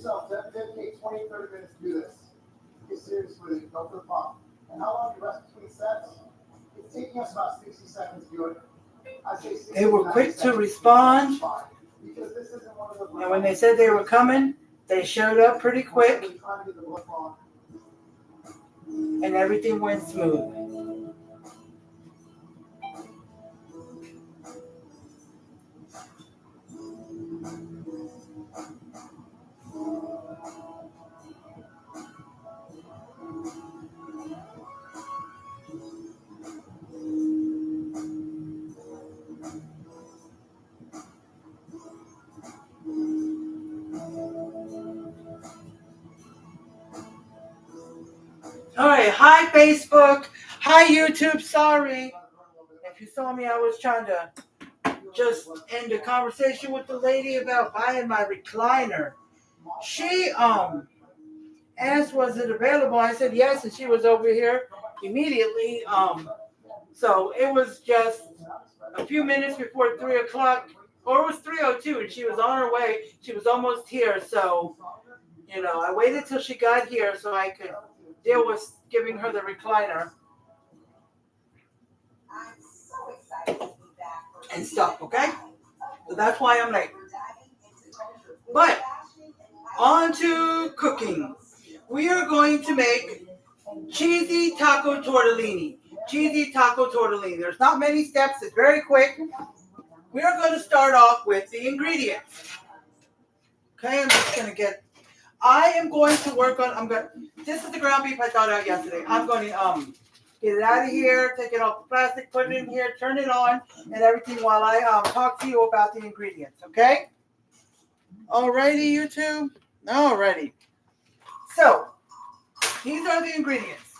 yourself 10, 15, 20, 30 minutes to do this. Get serious with it. Go for the pump. And how long you rest between sets? It's taking us about 60 seconds to do it. I say 60 They were quick to respond. Because this isn't one of the. And when they said they were coming, they showed up pretty quick. And everything went smooth. All right, hi Facebook, hi YouTube. Sorry if you saw me, I was trying to just end a conversation with the lady about buying my recliner. She asked, was it available? I said yes, and she was over here immediately. So it was just a few minutes before 3 o'clock, or it was 3:02, and she was on her way. She was almost here, so I waited till she got here so I could deal with giving her the recliner and stuff, okay? So that's why I'm late. But on to cooking. We are going to make cheesy taco tortellini. Cheesy taco tortellini. There's not many steps. It's very quick. We are going to start off with the ingredients. Okay, I'm just going to get... I am going to work on... This is the ground beef I thought out yesterday. I'm going to get it out of here, take it off the plastic, put it in here, turn it on, and everything while I talk to you about the ingredients, okay? Alrighty, YouTube? Alrighty. So, these are the ingredients.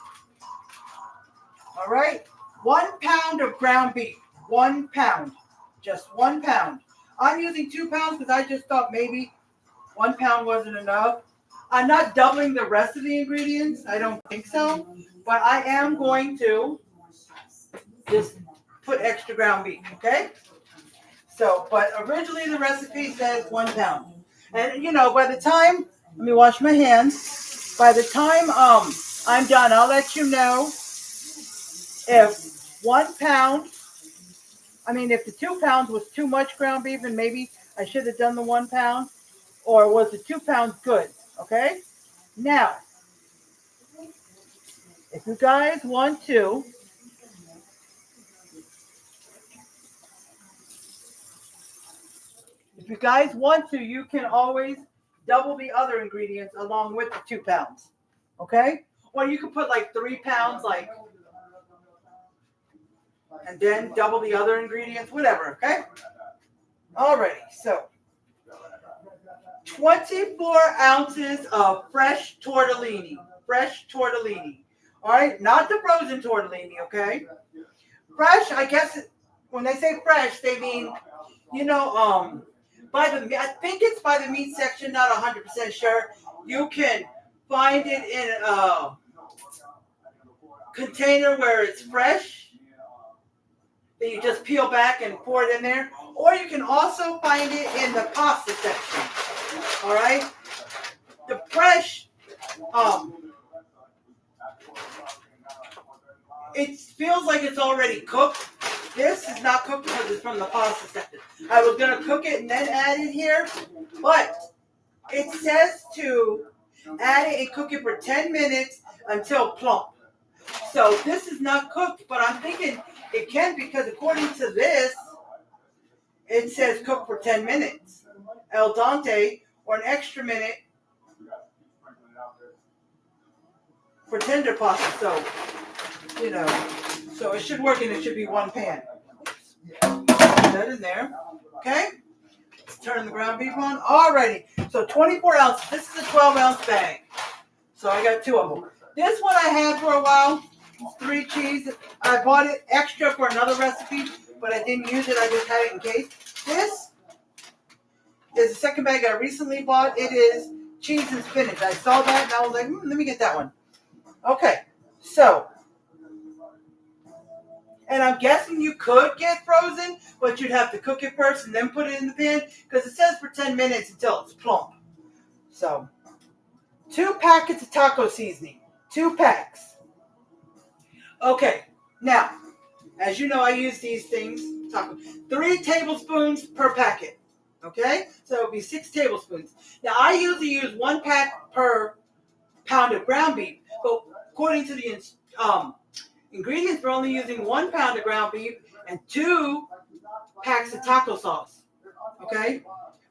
Alright? 1 pound of ground beef. 1 pound. Just 1 pound. I'm using 2 pounds because I just thought maybe 1 pound wasn't enough. I'm not doubling the rest of the ingredients. I don't think so. But I am going to just put extra ground beef, okay? So, but originally the recipe says 1 pound. And, by the time, let me wash my hands. By the time I'm done, I'll let you know if 1 pound, if the 2 pounds was too much ground beef and maybe I should have done the 1 pound, or was the 2 pounds good? Okay? Now, if you guys want to, you can always double the other ingredients along with the 2 pounds. Okay? Or you can put like 3 pounds, and then double the other ingredients, whatever, okay? Alrighty, so 24 ounces of fresh tortellini. Fresh tortellini. Alright, not the frozen tortellini, okay? Fresh, I guess, when they say fresh, they mean, I think it's by the meat section, not 100% sure. You can find it in a container where it's fresh, that you just peel back and pour it in there. Or you can also find it in the pasta section. All right? The fresh, it feels like it's already cooked. This is not cooked because it's from the pasta section. I was going to cook it and then add it here, but it says to add it and cook it for 10 minutes until plump. So this is not cooked, but I'm thinking it can, because according to this, it says cook for 10 minutes. El dente, or an extra minute for tender pasta. So, so it should work, and it should be 1 pan. Put that in there. Okay? Let's turn the ground beef on. Alrighty. So 24 ounces. This is a 12-ounce bag. So I got 2 of them. This one I had for a while. 3 cheese. I bought it extra for another recipe, but I didn't use it. I just had it in case. This is the second bag I recently bought. It is cheese and spinach. I saw that and I was like, let me get that one. Okay. So, and I'm guessing you could get frozen, but you'd have to cook it first and then put it in the pan, because it says for 10 minutes until it's plump. So 2 packets of taco seasoning. 2 packs. Okay, now, as you know, I use these things. 3 tablespoons per packet. Okay, so it would be 6 tablespoons. Now, I usually use 1 pack per pound of ground beef, but according to the ingredients, we're only using 1 pound of ground beef and 2 packs of taco sauce. Okay,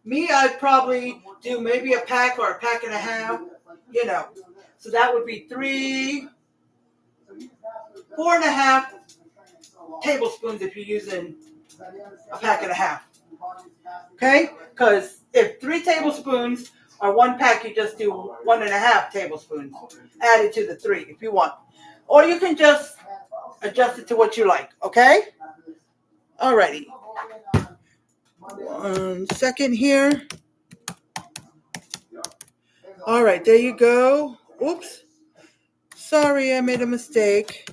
me, I'd probably do maybe a pack or a pack and a half. You know, so that would be 4.5 tablespoons if you're using a pack and a half. Okay? Because if 3 tablespoons or 1 pack, you just do 1.5 tablespoons added to the 3 if you want. Or you can just adjust it to what you like. Okay? Alrighty. 1 second here. Alright, there you go. Oops. Sorry, I made a mistake.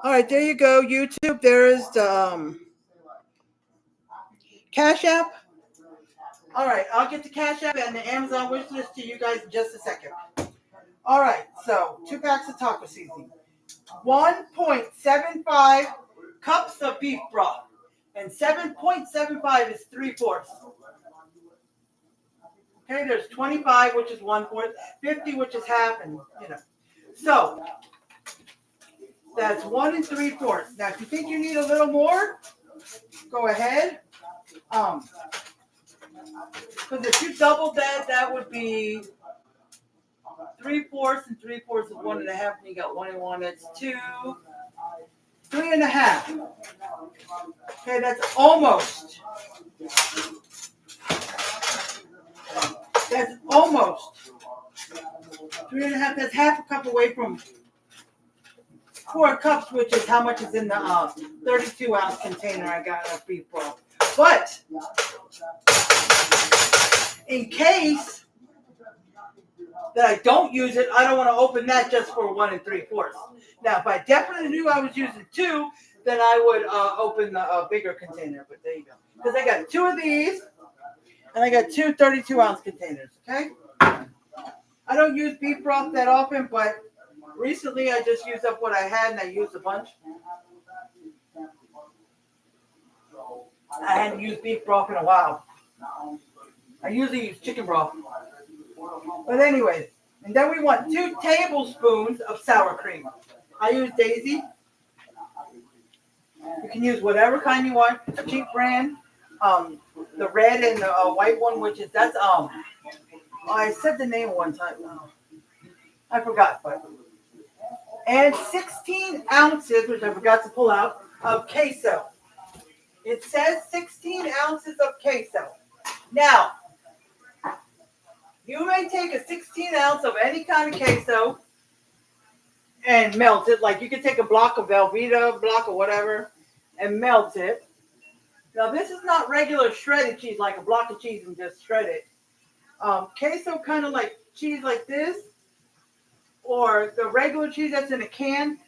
All right, there you go, YouTube. There is the Cash App. All right, I'll get the Cash App and the Amazon wish list to you guys in just a second. All right, so 2 packs of taco seasoning, 1.75 cups of beef broth, and 7.75 is 3/4. Okay, there's 25, which is 1/4, 50, which is half, and So that's 1 3/4. Now, if you think you need a little more, go ahead. Because if you double that, that would be 3/4, and 3/4 is 1.5, and you got 1 and 1. That's 2, 3.5. Okay, that's almost. That's almost 3.5. That's half a cup away from 4 cups, which is how much is in the 32-ounce container I got of beef broth. But in case that I don't use it, I don't want to open that just for 1 3/4. Now, if I definitely knew I was using 2, then I would open the bigger container. But there you go. Because I got 2 of these, and I got 2 32-ounce containers. Okay. I don't use beef broth that often, but recently I just used up what I had, and I used a bunch. I hadn't used beef broth in a while. I usually use chicken broth. But anyway, and then we want 2 tablespoons of sour cream. I use Daisy. You can use whatever kind you want. A cheap brand. The red and the white one, that's I said the name one time. I forgot, but. And 16 ounces, which I forgot to pull out, of queso. It says 16 ounces of queso. Now, you may take a 16 ounce of any kind of queso and melt it. Like you can take a block of Velveeta, block of whatever, and melt it. Now, this is not regular shredded cheese, like a block of cheese and just shred it. Queso kind of like cheese like this, or the regular cheese that's in a can.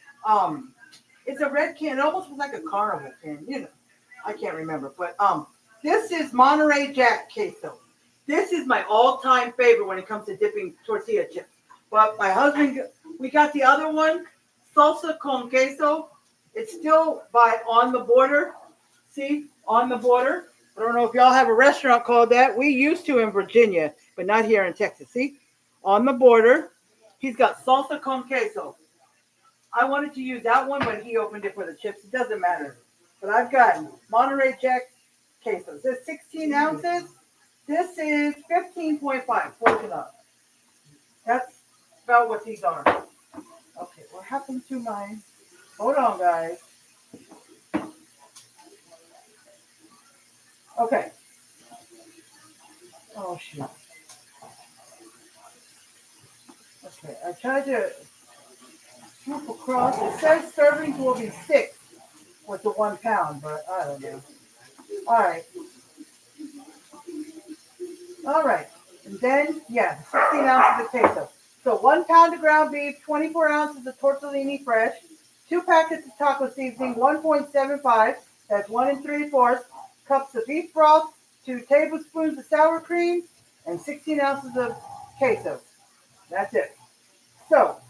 It's a red can. It almost looks like a Carnival can. I can't remember. But this is Monterey Jack queso. This is my all-time favorite when it comes to dipping tortilla chips. But my husband, we got the other one, salsa con queso. It's still on the border. See, on the border. I don't know if y'all have a restaurant called that. We used to in Virginia, but not here in Texas. See, on the border. He's got salsa con queso. I wanted to use that one, but he opened it for the chips. It doesn't matter. But I've got Monterey Jack queso. This is 16 ounces. This is 15.5. Close enough. That's about what these are. Okay, what happened to mine? Hold on, guys. Okay. Oh, shoot. Okay, I tried to swoop across. It says servings will be 6 with the 1 pound, but I don't know. All right. All right. And then, 16 ounces of queso. So 1 pound of ground beef, 24 ounces of tortellini fresh, 2 packets of taco seasoning, 1.75, that's 1 3/4 cups of beef broth, 2 tablespoons of sour cream, and 16 ounces of queso. That's it. So,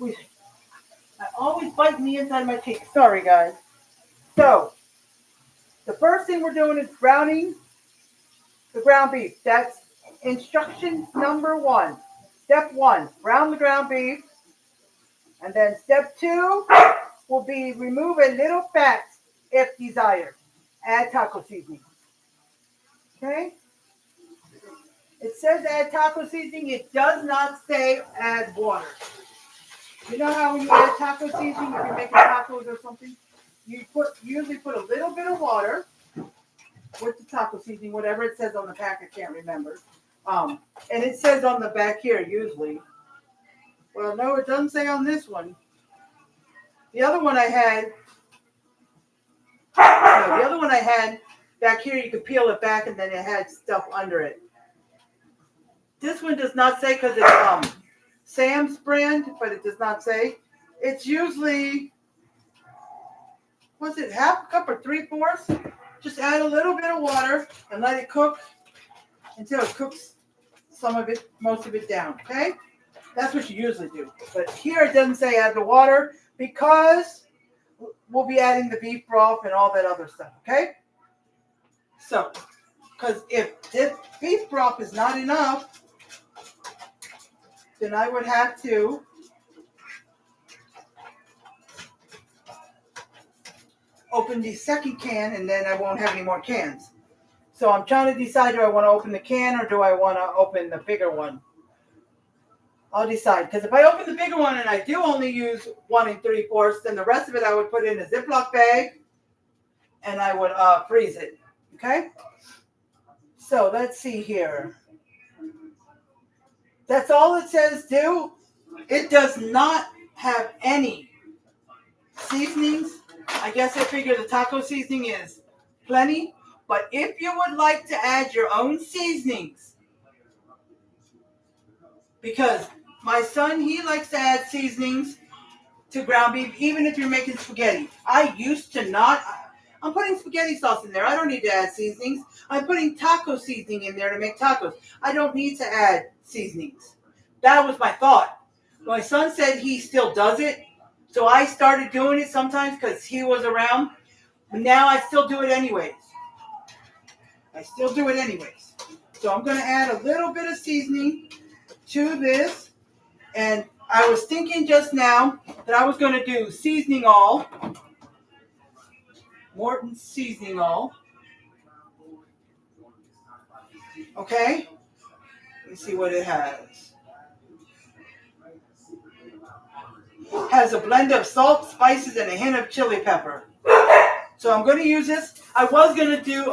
I always bite me inside my teeth. Sorry, guys. So, the first thing we're doing is browning the ground beef. That's instruction number 1. Step 1, brown the ground beef. And then step 2 will be remove a little fat if desired. Add taco seasoning. Okay? It says add taco seasoning. It does not say add water. You know how when you add taco seasoning, if you're making tacos or something, you usually put a little bit of water with the taco seasoning, whatever it says on the pack, I can't remember. And it says on the back here, usually. Well, no, it doesn't say on this one. The other one I had, back here, you could peel it back and then it had stuff under it. This one does not say because it's Sam's brand, but it does not say. It's usually, was it half a cup or 3/4? Just add a little bit of water and let it cook until it cooks some of it, most of it down, okay? That's what you usually do. But here it doesn't say add the water because we'll be adding the beef broth and all that other stuff, okay? So, because if this beef broth is not enough, then I would have to open the second can and then I won't have any more cans. So I'm trying to decide, do I want to open the can or do I want to open the bigger one? I'll decide. Because if I open the bigger one and I do only use 1 3/4, then the rest of it I would put in a Ziploc bag and I would freeze it. Okay? So let's see here. That's all it says do. It does not have any seasonings. I guess I figure the taco seasoning is plenty. But if you would like to add your own seasonings, because my son, he likes to add seasonings to ground beef, even if you're making spaghetti. I used to not. I'm putting spaghetti sauce in there. I don't need to add seasonings. I'm putting taco seasoning in there to make tacos. I don't need to add seasonings. That was my thought. My son said he still does it. So I started doing it sometimes because he was around. But now I still do it anyways. So I'm going to add a little bit of seasoning to this. And I was thinking just now that I was going to do seasoning all. Morton's seasoning all. Okay? Let me see what it has. It has a blend of salt, spices, and a hint of chili pepper. So I'm going to use this. I was going to do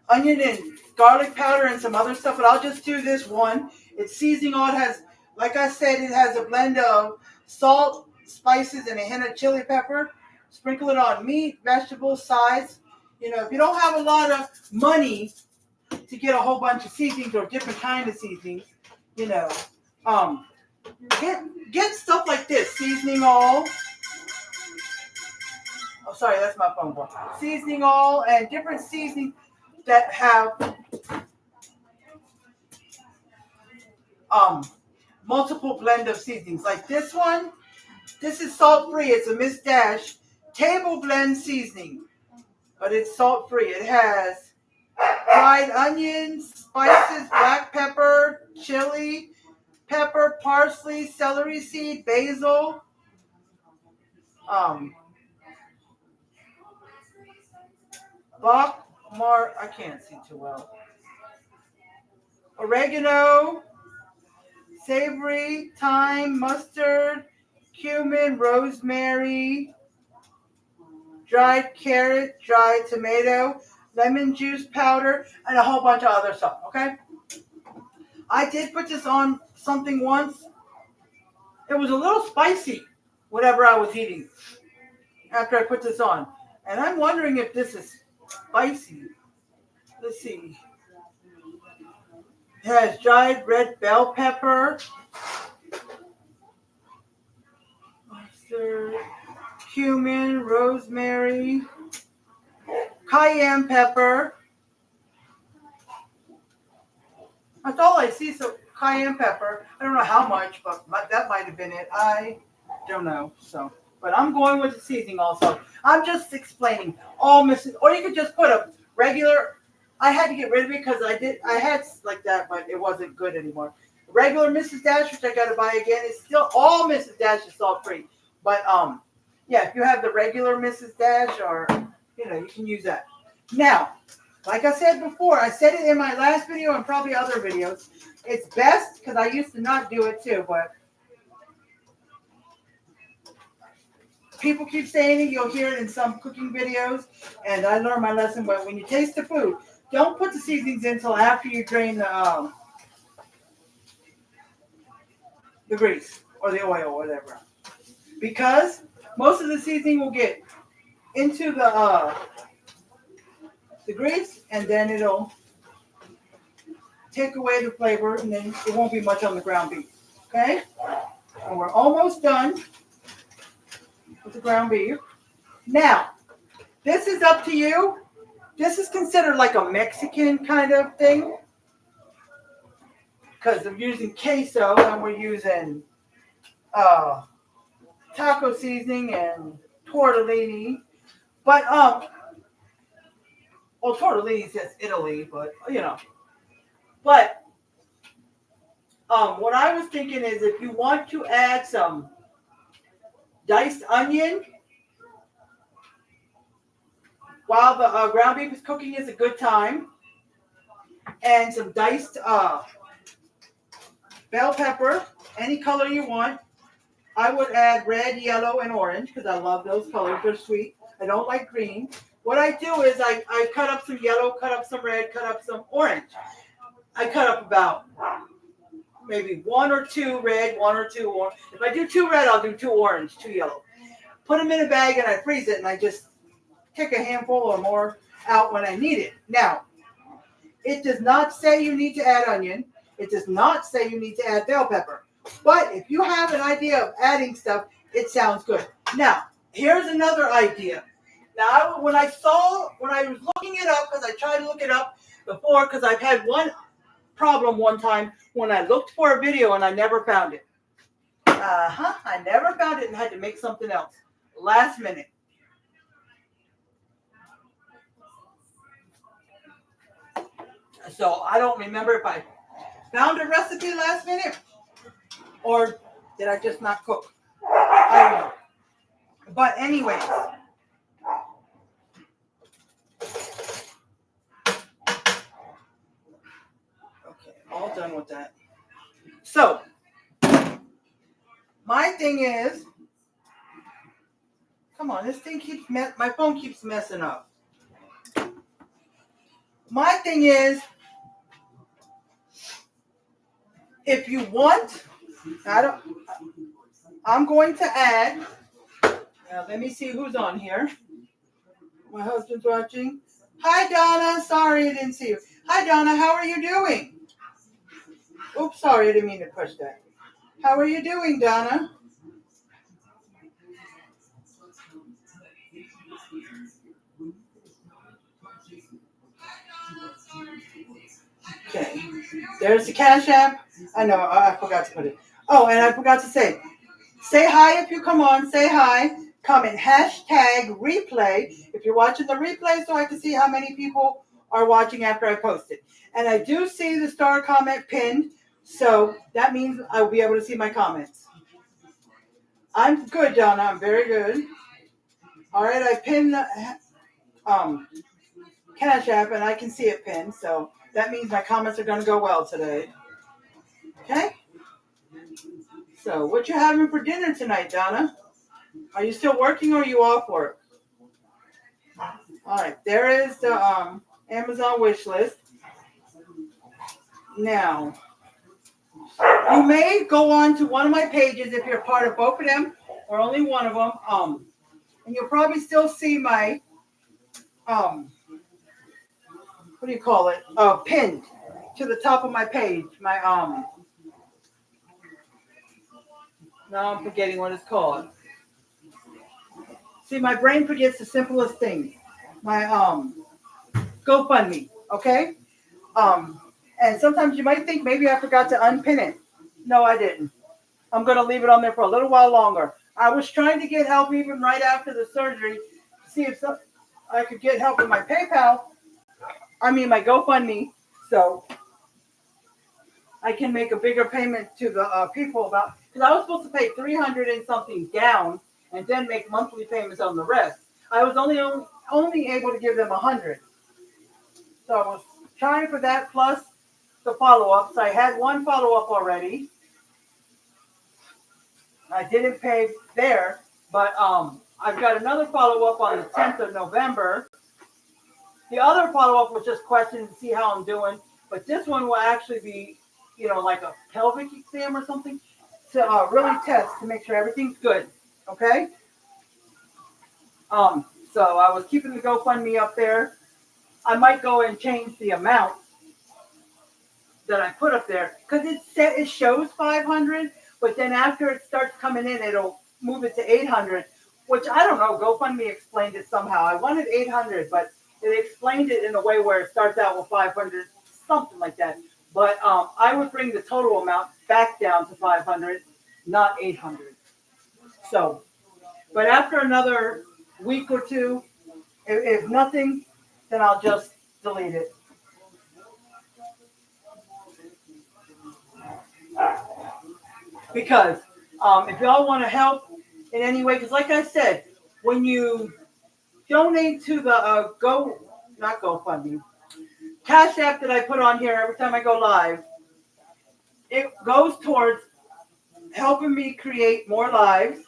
onion and garlic powder and some other stuff, but I'll just do this one. It's seasoning all. It has, like I said, it has a blend of salt, spices, and a hint of chili pepper. Sprinkle it on meat, vegetables, sides. You know, if you don't have a lot of money to get a whole bunch of seasonings or different kind of seasonings, you know, get stuff like this. Seasoning all. Oh, sorry, that's my phone call. Seasoning all and different seasonings that have multiple blend of seasonings. Like this one, this is salt-free. It's a Miss Dash table blend seasoning, but it's salt-free. It has dried onions, spices, black pepper, chili, pepper, parsley, celery seed, basil, I can't see too well. Oregano, savory, thyme, mustard, cumin, rosemary, dried carrot, dried tomato, lemon juice powder, and a whole bunch of other stuff, okay? I did put this on something once. It was a little spicy, whatever I was eating, after I put this on. And I'm wondering if this is spicy. Let's see. It has dried red bell pepper, mustard, cumin, rosemary, cayenne pepper. That's all I see. So cayenne pepper. I don't know how much, but that might have been it. I don't know. So, but I'm going with the seasoning also. I'm just explaining all Mrs. Or you could just put a regular. I had to get rid of it because I had like that, but it wasn't good anymore. Regular Mrs. Dash, which I got to buy again, is still all Mrs. Dash is salt free. But yeah, if you have the regular Mrs. Dash, or you can use that. Now, like I said before, I said it in my last video and probably other videos. It's best because I used to not do it too, but people keep saying it. You'll hear it in some cooking videos, and I learned my lesson. But when you taste the food, don't put the seasonings in until after you drain the grease or the oil or whatever, because most of the seasoning will get into the grease, and then it'll take away the flavor, and then it won't be much on the ground beef. Okay, and we're almost done with the ground beef. Now, this is up to you. This is considered like a Mexican kind of thing because I'm using queso and we're using taco seasoning and tortellini. But well, tortellini says Italy, but But what I was thinking is if you want to add some diced onion while the ground beef is cooking is a good time, and some diced bell pepper, any color you want. I would add red, yellow, and orange because I love those colors. They're sweet. I don't like green. What I do is I cut up some yellow, cut up some red, cut up some orange. I cut up about maybe 1 or 2 red, 1 or 2 orange. If I do 2 red, I'll do 2 orange, 2 yellow. Put them in a bag and I freeze it, and I just take a handful or more out when I need it. Now, it does not say you need to add onion. It does not say you need to add bell pepper. But if you have an idea of adding stuff, it sounds good. Now, here's another idea. Now, when I was looking it up, because I tried to look it up before, because I've had one problem one time when I looked for a video and I never found it. I never found it and had to make something else last minute. So I don't remember if I found a recipe last minute or did I just not cook? I don't know. But anyways. Okay, all done with that. So, my thing is, come on, this thing my phone keeps messing up. My thing is, if you want, I'm going to add, now let me see who's on here. My husband's watching. Hi, Donna. Sorry I didn't see you. Hi, Donna. How are you doing? Oops, sorry. I didn't mean to push that. How are you doing, Donna? Okay. There's the Cash App. I know. I forgot to put it. Oh, and I forgot to say hi if you come on. Say hi. Comment hashtag replay if you're watching the replay so I can see how many people are watching after I post it. And I do see the star comment pinned, so that means I will be able to see my comments. I'm good, Donna. I'm very good. All right, I pinned the Cash App, and I can see it pinned, so that means my comments are going to go well today. Okay? So, what you having for dinner tonight, Donna? Are you still working or are you off work? All right, there is the Amazon wish list. Now, you may go on to one of my pages if you're part of both of them or only one of them. And you'll probably still see my, what do you call it? Pinned to the top of my page. My, now I'm forgetting what it's called. See, my brain forgets the simplest things. My, GoFundMe, okay? And sometimes you might think maybe I forgot to unpin it. No, I didn't. I'm going to leave it on there for a little while longer. I was trying to get help even right after the surgery to see if I could get help with my my GoFundMe, so I can make a bigger payment to the people because I was supposed to pay 300 and something down and then make monthly payments on the rest. I was only able to give them 100. So I was trying for that plus the follow-ups. I had one follow-up already. I didn't pay there, but I've got another follow-up on the 10th of November. The other follow-up was just questions to see how I'm doing, but this one will actually be, like a pelvic exam or something to really test to make sure everything's good. Okay. So I was keeping the GoFundMe up there. I might go and change the amount that I put up there because it shows 500, but then after it starts coming in, it'll move it to 800, which I don't know. GoFundMe explained it somehow. I wanted 800, but it explained it in a way where it starts out with 500, something like that. But I would bring the total amount back down to 500, not 800. So, but after another week or two, if nothing, then I'll just delete it. Because if y'all want to help in any way, because like I said, when you donate to the not GoFundMe, Cash App that I put on here every time I go live, it goes towards helping me create more lives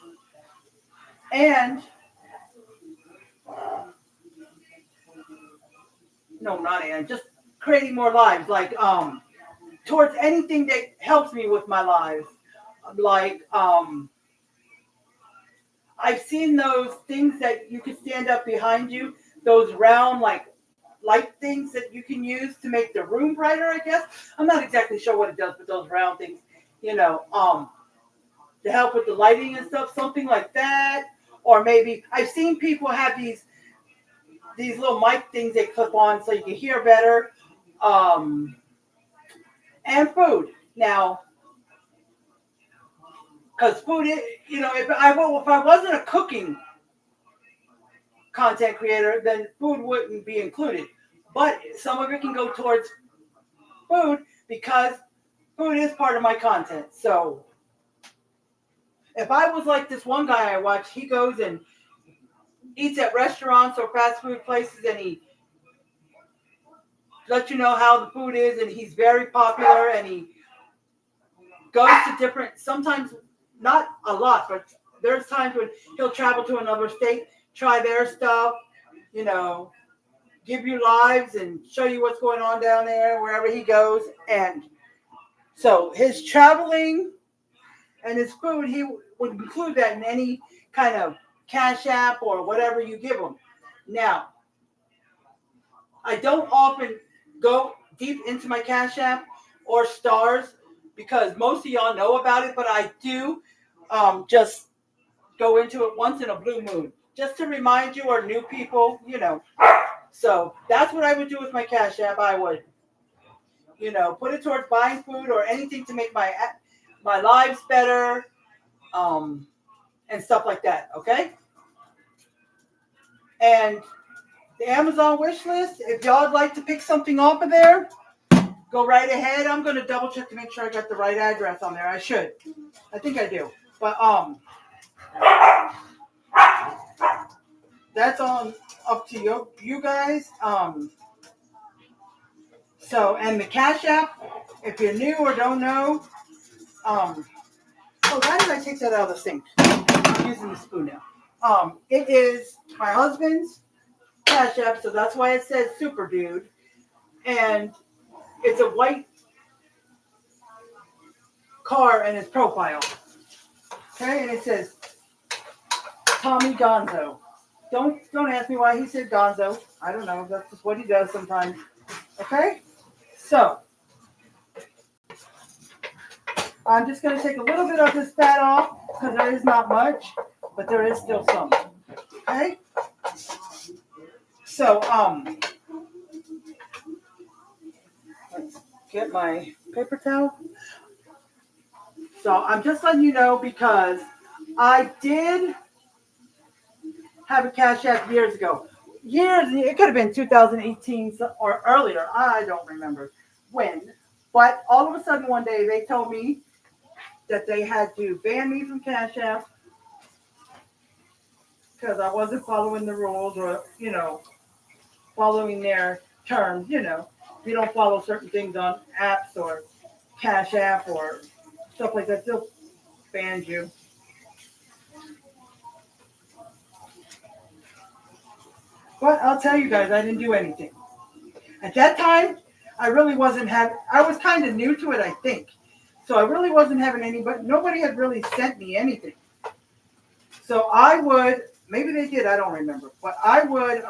and just creating more lives, like towards anything that helps me with my lives. Like I've seen those things that you can stand up behind you, those round like light things that you can use to make the room brighter, I guess. I'm not exactly sure what it does, but those round things, to help with the lighting and stuff, something like that. Or maybe I've seen people have these little mic things they clip on so you can hear better. And food. Now, because food, if I wasn't a cooking content creator, then food wouldn't be included. But some of it can go towards food because food is part of my content. So if I was like this one guy I watched, he goes and eats at restaurants or fast food places and he lets you know how the food is, and he's very popular and he goes to different, sometimes not a lot, but there's times when he'll travel to another state, try their stuff, give you lives and show you what's going on down there wherever he goes. And so his traveling and his food, he would include that in any kind of Cash App or whatever you give him. Now, I don't often go deep into my Cash App or stars because most of y'all know about it, but I do just go into it once in a blue moon just to remind you, or new people, So that's what I would do with my Cash App. I would, put it towards buying food or anything to make my lives better, and stuff like that. Okay. And the Amazon wish list, if y'all would like to pick something off of there, go right ahead. I'm going to double check to make sure I got the right address on there. I should. I think I do. But that's on up to you guys. So, and the Cash App, if you're new or don't know, why did I take that out of the sink? I'm using the spoon now. It is my husband's Cash App, so that's why it says Super Dude. And it's a white car in his profile. Okay, and it says Tommy Gonzo. Don't ask me why he said Gonzo. I don't know. That's just what he does sometimes. Okay? So I'm just going to take a little bit of this fat off because there is not much, but there is still some. Okay? So get my paper towel. So I'm just letting you know because I did have a Cash App years ago. Years, it could have been 2018 or earlier. I don't remember when. But all of a sudden one day they told me that they had to ban me from Cash App because I wasn't following the rules or, following their terms. If you don't follow certain things on apps or Cash App or stuff like that, they'll ban you. But I'll tell you guys, I didn't do anything. At that time, I really wasn't having, I was kind of new to it, I think. So I really wasn't having nobody had really sent me anything. So I would, maybe they did, I don't remember. But I would,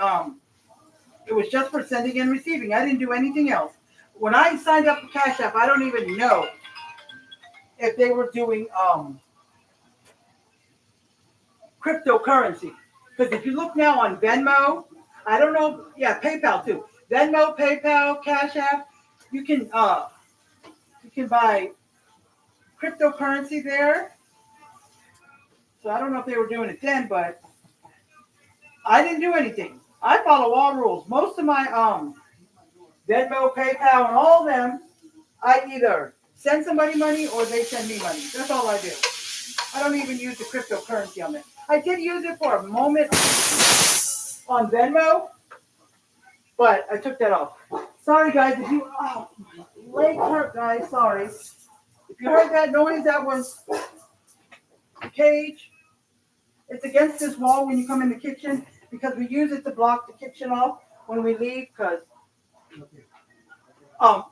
it was just for sending and receiving. I didn't do anything else. When I signed up for Cash App, I don't even know if they were doing cryptocurrency. Because if you look now on Venmo, I don't know, yeah, PayPal too. Venmo, PayPal, Cash App, you can buy cryptocurrency there. So I don't know if they were doing it then, but I didn't do anything. I follow all rules. Most of my Venmo, PayPal, and all of them, I either send somebody money or they send me money. That's all I do. I don't even use the cryptocurrency on it. I did use it for a moment on Venmo, but I took that off. Sorry, guys. If you, my leg hurt, guys. Sorry. If you heard that noise, that was the cage. It's against this wall when you come in the kitchen because we use it to block the kitchen off when we leave. Because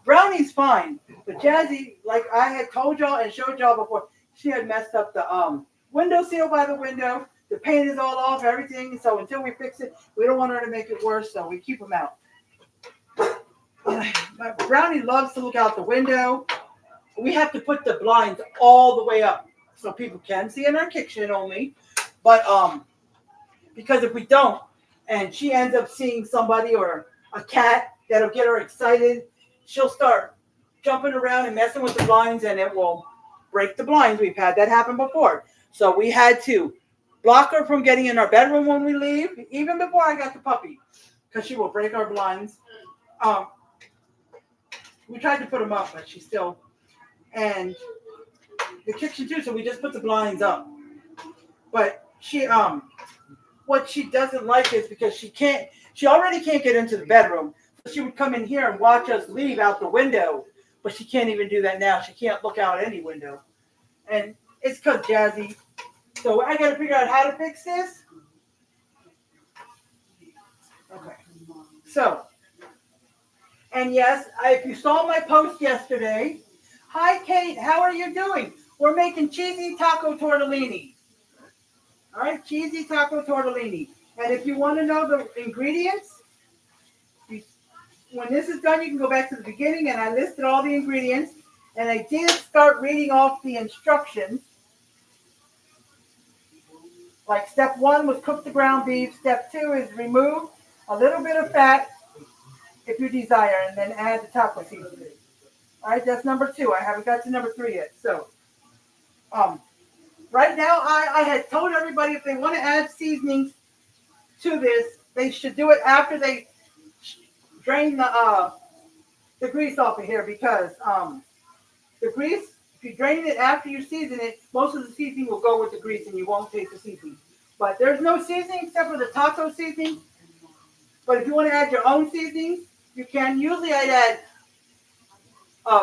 Brownie's fine, but Jazzy, like I had told y'all and showed y'all before, she had messed up the window seal by the window. The paint is all off, everything. So until we fix it, we don't want her to make it worse. So we keep them out. Brownie loves to look out the window. We have to put the blinds all the way up so people can see in our kitchen only. But because if we don't, and she ends up seeing somebody or a cat that'll get her excited, she'll start jumping around and messing with the blinds, and it will break the blinds. We've had that happen before. So we had to block her from getting in our bedroom when we leave, even before I got the puppy, because she will break our blinds. We tried to put them up, but she still, and the kitchen too, so we just put the blinds up. But she, what she doesn't like is because she already can't get into the bedroom. So she would come in here and watch us leave out the window, but she can't even do that now. She can't look out any window. And it's because Jazzy. So I got to figure out how to fix this. Okay. So, and yes, if you saw my post yesterday, hi Kate, how are you doing? We're making cheesy taco tortellini. All right, cheesy taco tortellini. And if you want to know the ingredients, when this is done, you can go back to the beginning, and I listed all the ingredients. And I did start reading off the instructions. Like step 1 was cook the ground beef. Step 2 is remove a little bit of fat if you desire, and then add the taco seasoning. All right, that's number 2. I haven't got to number 3 yet. So, right now, I had told everybody if they want to add seasonings to this, they should do it after they drain the grease off of here, because the grease, if you drain it after you season it, most of the seasoning will go with the grease and you won't taste the seasoning. But there's no seasoning except for the taco seasoning. But if you want to add your own seasoning, you can. Usually I'd add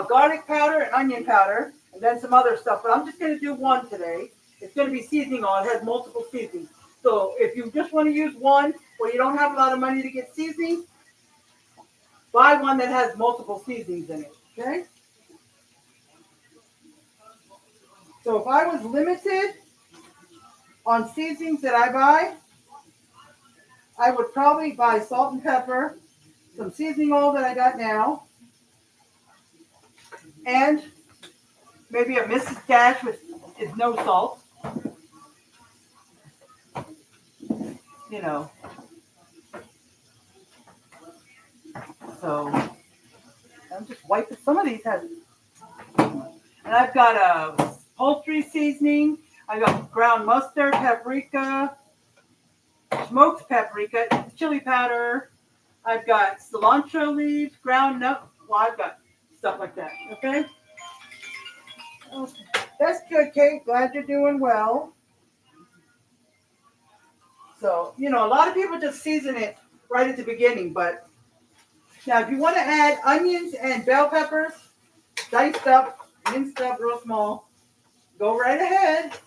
garlic powder and onion powder and then some other stuff. But I'm just going to do one today. It's going to be seasoning oil. It has multiple seasonings. So if you just want to use one or you don't have a lot of money to get seasoning, buy one that has multiple seasonings in it. Okay? So if I was limited on seasonings that I buy, I would probably buy salt and pepper, some seasoning oil that I got now, and maybe a Mrs. Dash, which is no salt. You know. So I'm just wiping. Some of these have, and I've got a poultry seasoning. I got ground mustard, paprika, smoked paprika, chili powder. I've got cilantro leaves, ground nut. Well, I've got stuff like that. Okay. Okay. That's good, Kate. Glad you're doing well. So, a lot of people just season it right at the beginning, but now if you want to add onions and bell peppers, diced up, minced up real small, go right ahead.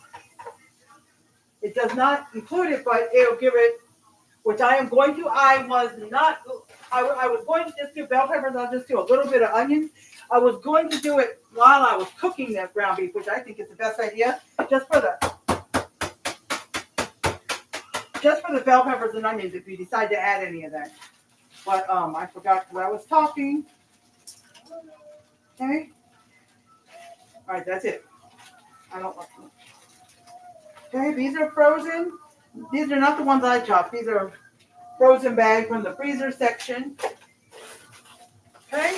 It does not include it, but it'll give it, which I am going to. I was going to just do bell peppers. I'll just do a little bit of onions. I was going to do it while I was cooking that ground beef, which I think is the best idea, just for the bell peppers and onions if you decide to add any of that. But I forgot because I was talking. Okay. All right, that's it. I don't want to. Okay, these are frozen. These are not the ones I chopped. These are frozen bags from the freezer section. Okay.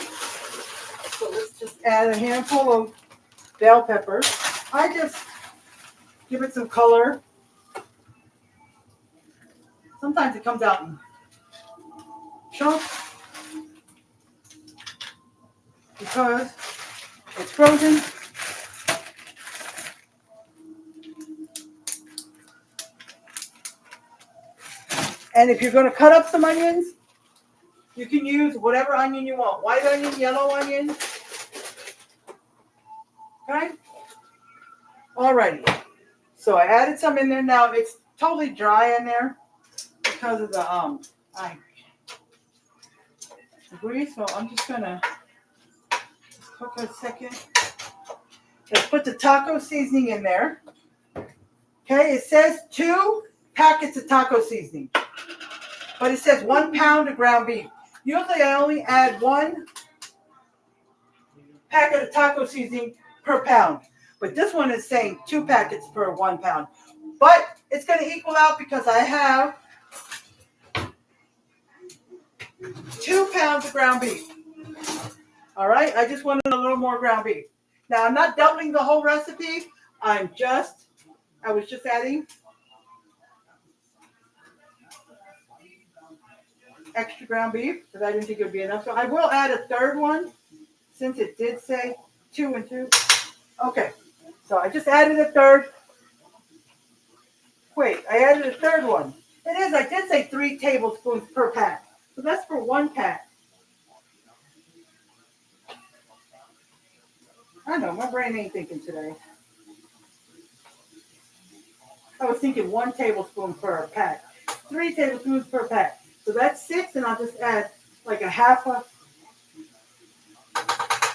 So let's just add a handful of bell peppers. I just give it some color. Sometimes it comes out in chunks because it's frozen. And if you're going to cut up some onions, you can use whatever onion you want. White onion, yellow onion. Okay? Alrighty. So I added some in there. Now it's totally dry in there because of the grease. So I'm just gonna cook a second. Let's put the taco seasoning in there. Okay, it says 2 packets of taco seasoning, but it says 1 pound of ground beef. Usually I only add 1 packet of taco seasoning per pound, but this one is saying 2 packets per 1 pound. But it's going to equal out because I have 2 pounds of ground beef. All right, I just wanted a little more ground beef. Now I'm not doubling the whole recipe. I was just adding extra ground beef because I didn't think it would be enough. So I will add a third one since it did say 2 and 2. Okay, so I just added a third. Wait, I added a third one. It is, I did say 3 tablespoons per pack. So that's for 1 pack. I know, my brain ain't thinking today. I was thinking 1 tablespoon per pack. 3 tablespoons per pack. So that's 6, and I'll just add like a half a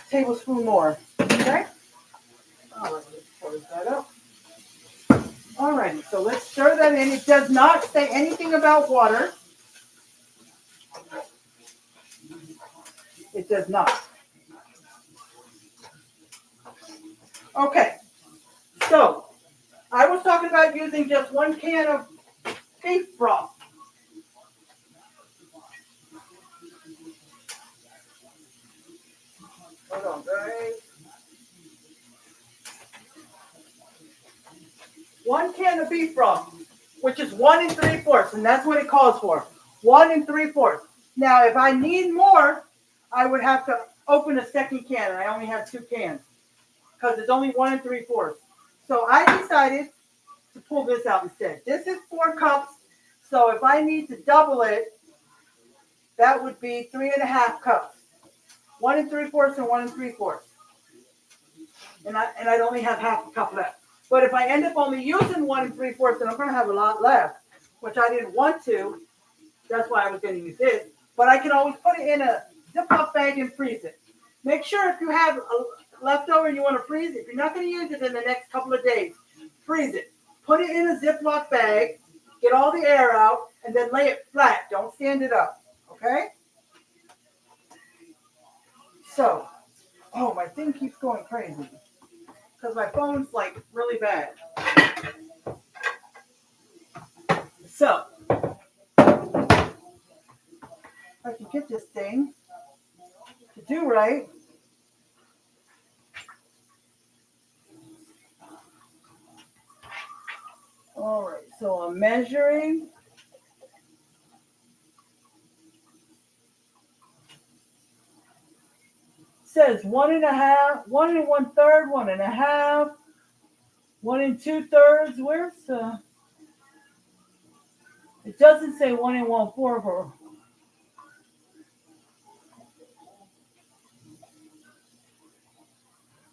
tablespoon more. Okay? All right, let's close that up. All righty, so let's stir that in. It does not say anything about water. It does not. Okay, so I was talking about using just 1 can of beef broth. Hold on, guys. 1 can of beef broth, which is 1 3/4, and that's what it calls for. 1 3/4. Now, if I need more, I would have to open a second can, and I only have 2 cans because it's only 1 3/4. So I decided to pull this out instead. This is 4 cups, so if I need to double it, that would be 3.5 cups. 1 3/4 and 1 3/4. And I'd only have half a cup left. But if I end up only using 1 3/4, then I'm going to have a lot left, which I didn't want to. That's why I was going to use this. But I can always put it in a Ziploc bag and freeze it. Make sure if you have a leftover and you want to freeze it, if you're not going to use it in the next couple of days, freeze it. Put it in a Ziploc bag, get all the air out, and then lay it flat. Don't stand it up. Okay? So, oh, my thing keeps going crazy because my phone's like really bad. So, if I can get this thing to do right. All right, so I'm measuring. Says 1.5, 1 1/3, 1.5, 1 2/3. Where's the? It doesn't say 1 1/4 for.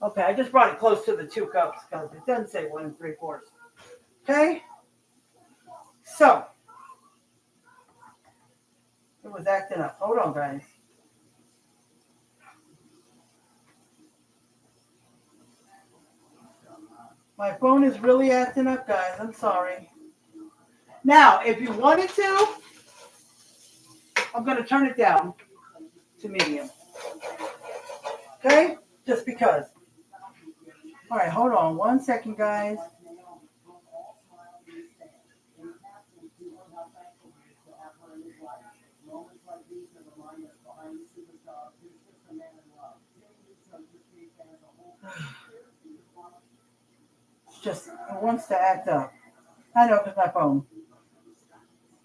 Okay, I just brought it close to the 2 cups because it doesn't say 1 3/4. Okay, so it was acting up. Hold on, guys. My phone is really acting up, guys. I'm sorry. Now, if you wanted to, I'm going to turn it down to medium. Okay? Just because. All right, hold on 1 second, guys. Just, it wants to act up. I know, because my phone.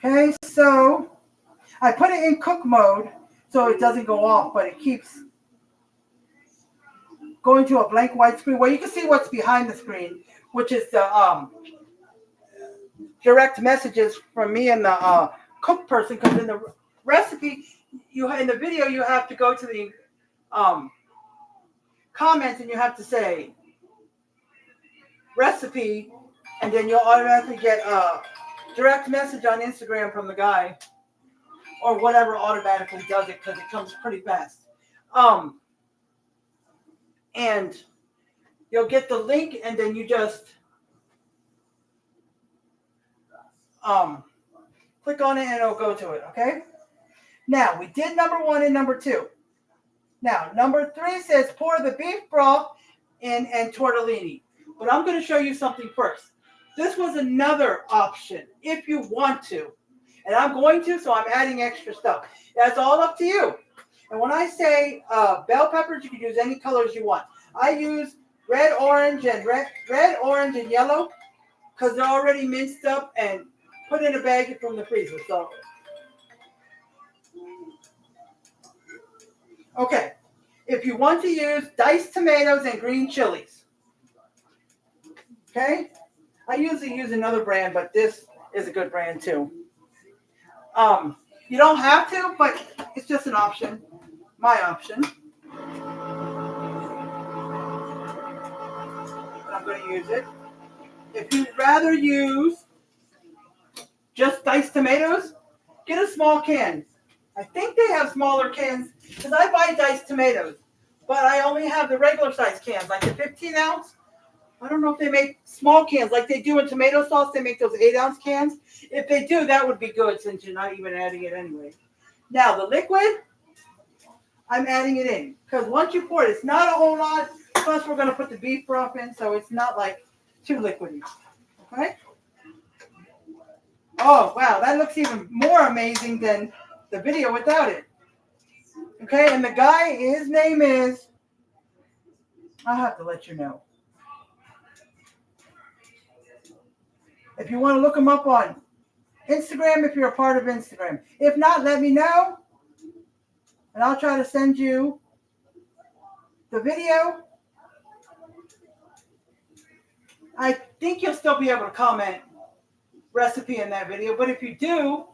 Okay, so I put it in cook mode so it doesn't go off, but it keeps going to a blank white screen where you can see what's behind the screen, which is the direct messages from me and the cook person. Because in the recipe, in the video, you have to go to the comments and you have to say recipe, and then you'll automatically get a direct message on Instagram from the guy or whatever automatically does it because it comes pretty fast. And you'll get the link and then you just click on it and it'll go to it, okay? Now, we did number 1 and number 2. Now, number 3 says pour the beef broth in and tortellini. But I'm going to show you something first. This was another option if you want to. And I'm going to, so I'm adding extra stuff. That's all up to you. And when I say bell peppers, you can use any colors you want. I use red, orange, and yellow because they're already minced up and put in a bag from the freezer. So, okay. If you want to use diced tomatoes and green chilies, okay? I usually use another brand, but this is a good brand too. You don't have to, but it's just an option. My option. But I'm going to use it. If you'd rather use just diced tomatoes, get a small can. I think they have smaller cans because I buy diced tomatoes, but I only have the regular size cans, like the 15 ounce. I don't know if they make small cans like they do in tomato sauce. They make those 8-ounce cans. If they do, that would be good since you're not even adding it anyway. Now, the liquid, I'm adding it in because once you pour it, it's not a whole lot. Plus, we're going to put the beef broth in, so it's not like too liquidy. Okay? Oh, wow. That looks even more amazing than the video without it. Okay? And the guy, his name is, I'll have to let you know. If you want to look him up on Instagram, if you're a part of Instagram. If not, let me know. And I'll try to send you the video. I think you'll still be able to comment recipe in that video. But if you do,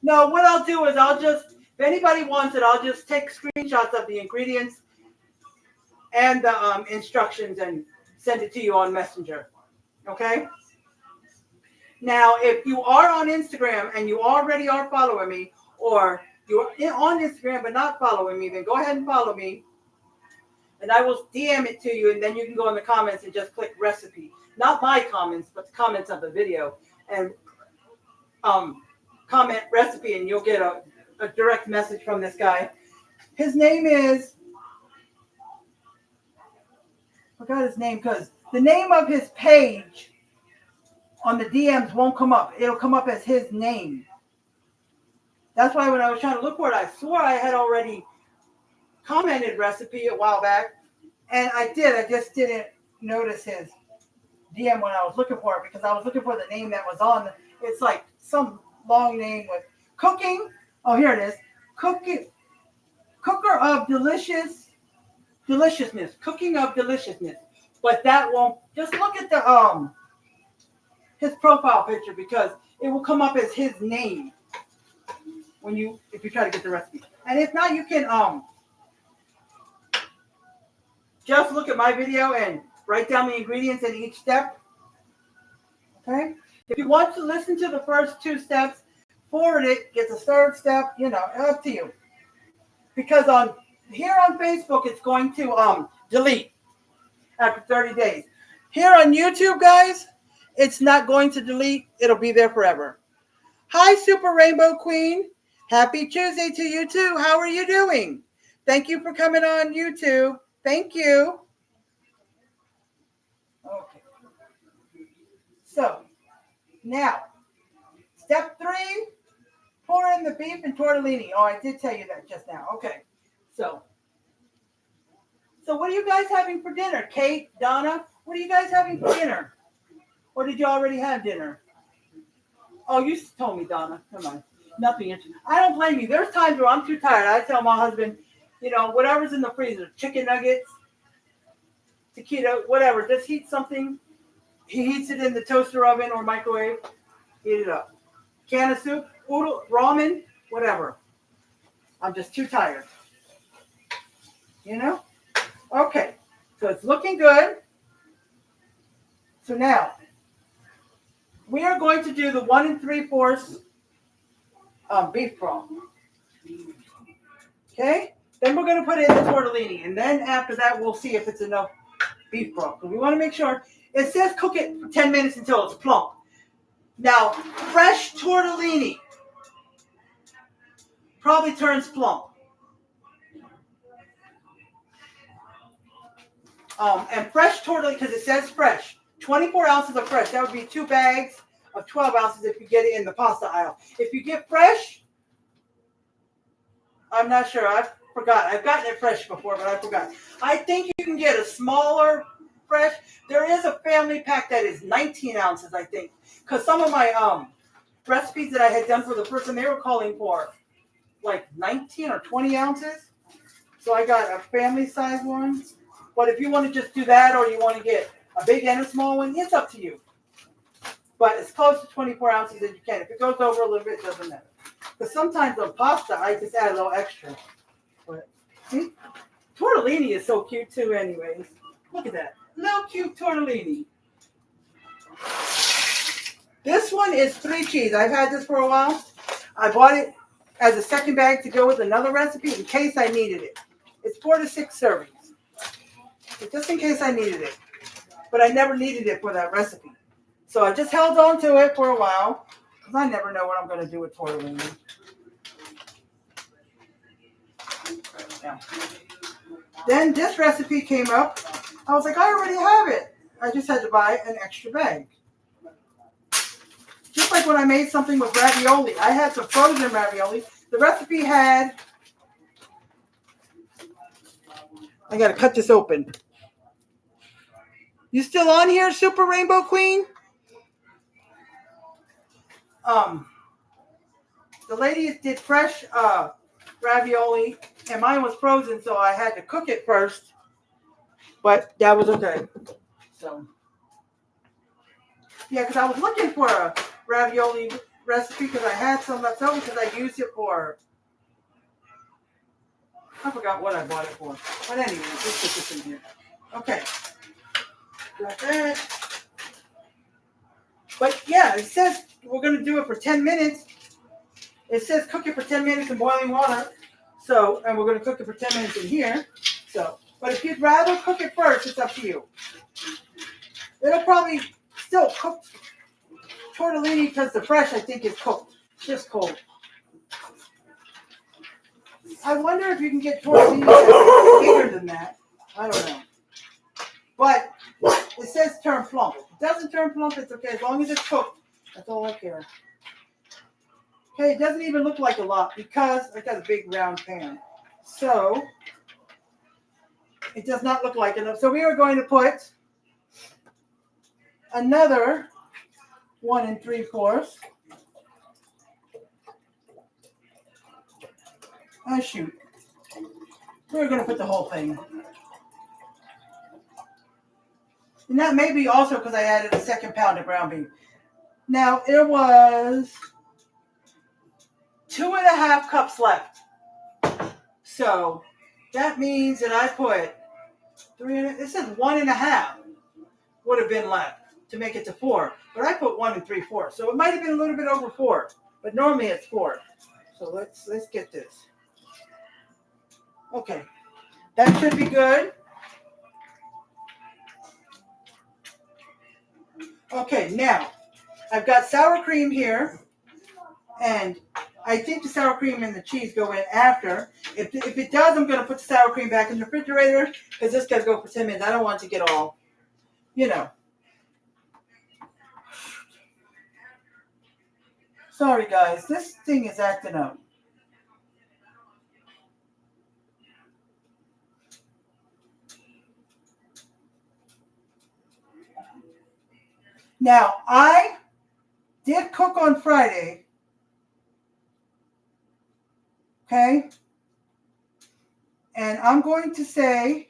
no, what I'll do is if anybody wants it, I'll just take screenshots of the ingredients and the instructions and send it to you on Messenger. Okay? Now, if you are on Instagram and you already are following me, or you're on Instagram but not following me, then go ahead and follow me. And I will DM it to you, and then you can go in the comments and just click recipe. Not my comments, but the comments of the video. And comment recipe, and you'll get a direct message from this guy. His name is, I forgot his name, because the name of his page on the DMs won't come up. It'll come up as his name. That's why when I was trying to look for it, I swore I had already commented recipe a while back, and I just didn't notice his DM when I was looking for it because I was looking for the name that was on. It's like some long name with cooking. Oh, here it is. Cooker of deliciousness. Cooking of deliciousness. But that won't. Just look at the his profile picture because it will come up as his name if you try to get the recipe. And if not, you can just look at my video and write down the ingredients in each step. Okay? If you want to listen to the first 2 steps, forward it, get the third step, up to you. Because here on Facebook, it's going to delete after 30 days. Here on YouTube, guys, it's not going to delete. It'll be there forever. Hi, Super Rainbow Queen. Happy Tuesday to you, too. How are you doing? Thank you for coming on YouTube. Thank you. Okay. So, now, step 3, pour in the beef and tortellini. Oh, I did tell you that just now. Okay. So what are you guys having for dinner? Kate, Donna, what are you guys having for dinner? Or did you already have dinner? Oh, you told me, Donna. Come on. Nothing. I don't blame you. There's times where I'm too tired. I tell my husband, whatever's in the freezer, chicken nuggets, taquito, whatever, just heat something. He heats it in the toaster oven or microwave. Heat it up. Can of soup, noodle, ramen, whatever. I'm just too tired. Okay. So it's looking good. So now, we are going to do the 1 3/4 beef broth. Okay? Then we're going to put in the tortellini. And then after that, we'll see if it's enough beef broth. So we want to make sure. It says cook it for 10 minutes until it's plump. Now, fresh tortellini probably turns plump. And fresh tortellini, because it says fresh, 24 ounces of fresh. That would be 2 bags of 12 ounces if you get it in the pasta aisle. If you get fresh, I'm not sure. I forgot. I've gotten it fresh before, but I forgot. I think you can get a smaller fresh. There is a family pack that is 19 ounces, I think. Because some of my recipes that I had done for the person, they were calling for like 19 or 20 ounces. So I got a family size one. But if you want to just do that or you want to get a big and a small one, it's up to you. But as close to 24 ounces as you can. If it goes over a little bit, it doesn't matter. Because sometimes on pasta, I just add a little extra. But see, tortellini is so cute too anyways. Look at that. Little cute tortellini. This one is 3 cheese. I've had this for a while. I bought it as a second bag to go with another recipe in case I needed it. It's 4 to 6 servings. But just in case I needed it. But I never needed it for that recipe. So I just held on to it for a while. Because I never know what I'm going to do with tortellini. Yeah. Then this recipe came up. I was like, I already have it. I just had to buy an extra bag. Just like when I made something with ravioli. I had some frozen ravioli. The recipe had... I got to cut this open. You still on here, Super Rainbow Queen? The ladies did fresh ravioli, and mine was frozen, so I had to cook it first. But that was okay. So, yeah, because I was looking for a ravioli recipe because I had some left over because I used it for... I forgot what I bought it for. But anyway, let's put this in here. Okay. Got that. But yeah, it says we're going to do it for 10 minutes. It says cook it for 10 minutes in boiling water. So, and we're going to cook it for 10 minutes in here. So, but if you'd rather cook it first, it's up to you. It'll probably still cook tortellini because the fresh, I think, is cooked. Just cold. I wonder if you can get tortellini that's bigger than that. I don't know. But it says turn plump. If it doesn't turn plump, it's okay. As long as it's cooked, that's all I care. Okay, it doesn't even look like a lot because I got a big round pan. So, It does not look like enough. So we are going to put another 1 3/4. Oh, shoot. We're going to put the whole thing. And that may be also because I added a 2nd pound of ground beef. Now, it was 2.5 cups left. So that means that I put 3, it says 1.5 would have been left to make it to 4. But I put 1 3/4. So it might have been a little bit over 4. But normally it's 4. So let's get this. Okay. That should be good. Okay, now I've got sour cream here, and I think the sour cream and the cheese go in after. If it does, I'm going to put the sour cream back in the refrigerator because this got to go for 10 minutes. I don't want it to get all, you know. Sorry, guys. This thing is acting up. Now, I did cook on Friday. Okay? And I'm going to say,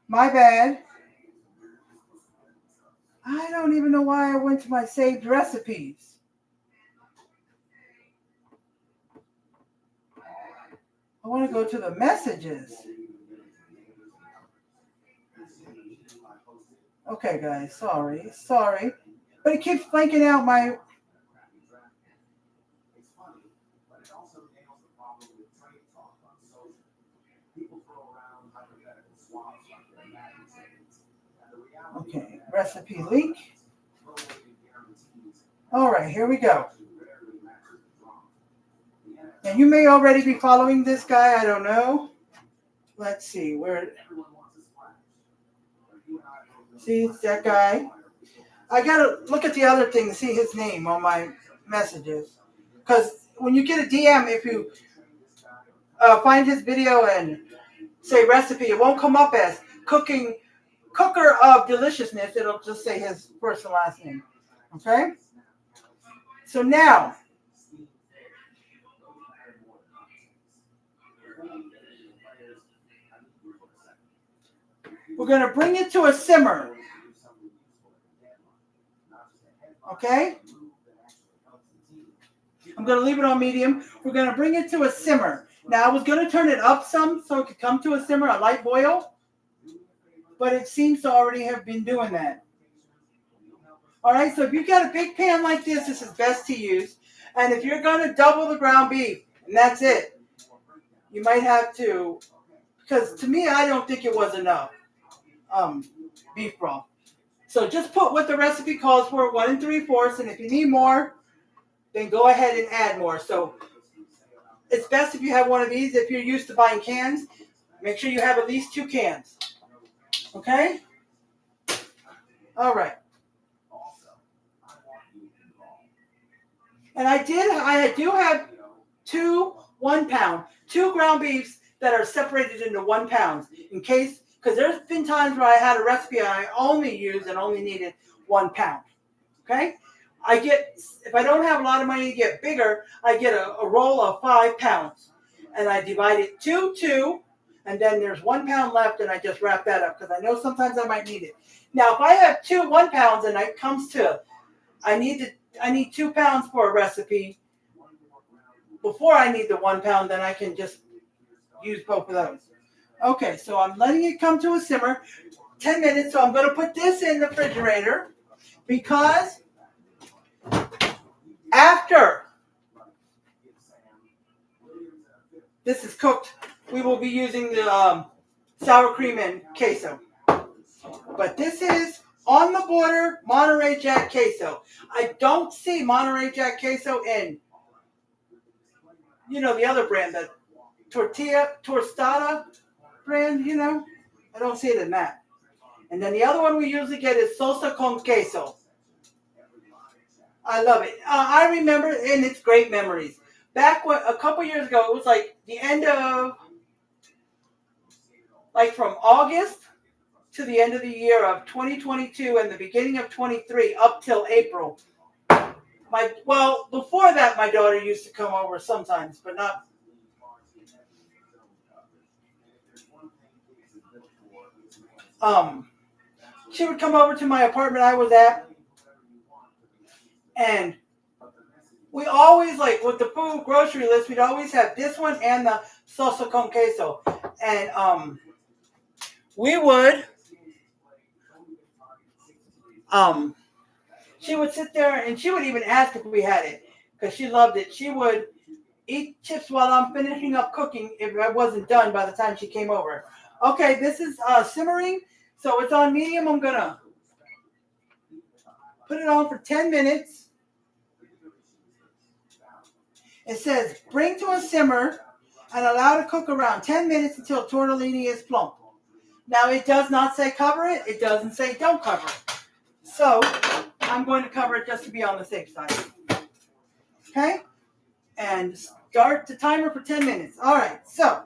my bad. I don't even know why I went to my saved recipes. I want to go to the messages. Okay, guys, sorry. But it keeps blanking out my... Okay, recipe leak. All right, here we go. And you may already be following this guy, I don't know. Let's see, where... See, it's that guy. I gotta look at the other thing to see his name on my messages. Because when you get a DM, if you find his video and say recipe, it won't come up as cooker of deliciousness. It'll just say his first and last name. Okay? So now, we're going to bring it to a simmer. Okay? I'm going to leave it on medium. We're going to bring it to a simmer. Now, I was going to turn it up some so it could come to a simmer, a light boil. But it seems to already have been doing that. All right, so if you've got a big pan like this is best to use. And if you're going to double the ground beef, and that's it, you might have to, because to me, I don't think it was enough beef broth. So just put what the recipe calls for, 1 3/4, and if you need more, then go ahead and add more. So it's best if you have one of these. If you're used to buying cans, make sure you have at least 2 cans. Okay? All right. And I do have 2 1-pound, 2 ground beefs that are separated into 1 pound in case, because there's been times where I had a recipe and I only used and only needed 1 pound. Okay? If I don't have a lot of money to get bigger, I get a roll of 5 pounds. And I divide it 2, and then there's 1 pound left, and I just wrap that up because I know sometimes I might need it. Now, if I have 2 1 pounds and it comes to, I need 2 pounds for a recipe before I need the 1 pound, then I can just use both of those. Okay, so I'm letting it come to a simmer, 10 minutes, so I'm going to put this in the refrigerator because after this is cooked, we will be using the sour cream and queso. But this is on the border Monterey Jack queso. I don't see Monterey Jack queso in, the other brand, the Tostada brand, I don't see it in that. And then the other one we usually get is salsa con queso. I love it. I remember, and it's great memories. Back a couple years ago, it was like the end of like from August to the end of the year of 2022 and the beginning of 23 up till April. Before that, my daughter used to come over sometimes, but not. She would come over to my apartment I was at, and we always, like with the food grocery list, we'd always have this one and the salsa con queso. And we would, she would sit there and she would even ask if we had it because she loved it. She would eat chips while I'm finishing up cooking if I wasn't done by the time she came over. Okay, this is simmering, so it's on medium. I'm going to put it on for 10 minutes. It says, bring to a simmer and allow to cook around 10 minutes until tortellini is plump. Now, it does not say cover it. It doesn't say don't cover it. So, I'm going to cover it just to be on the safe side. Okay? And start the timer for 10 minutes. All right, so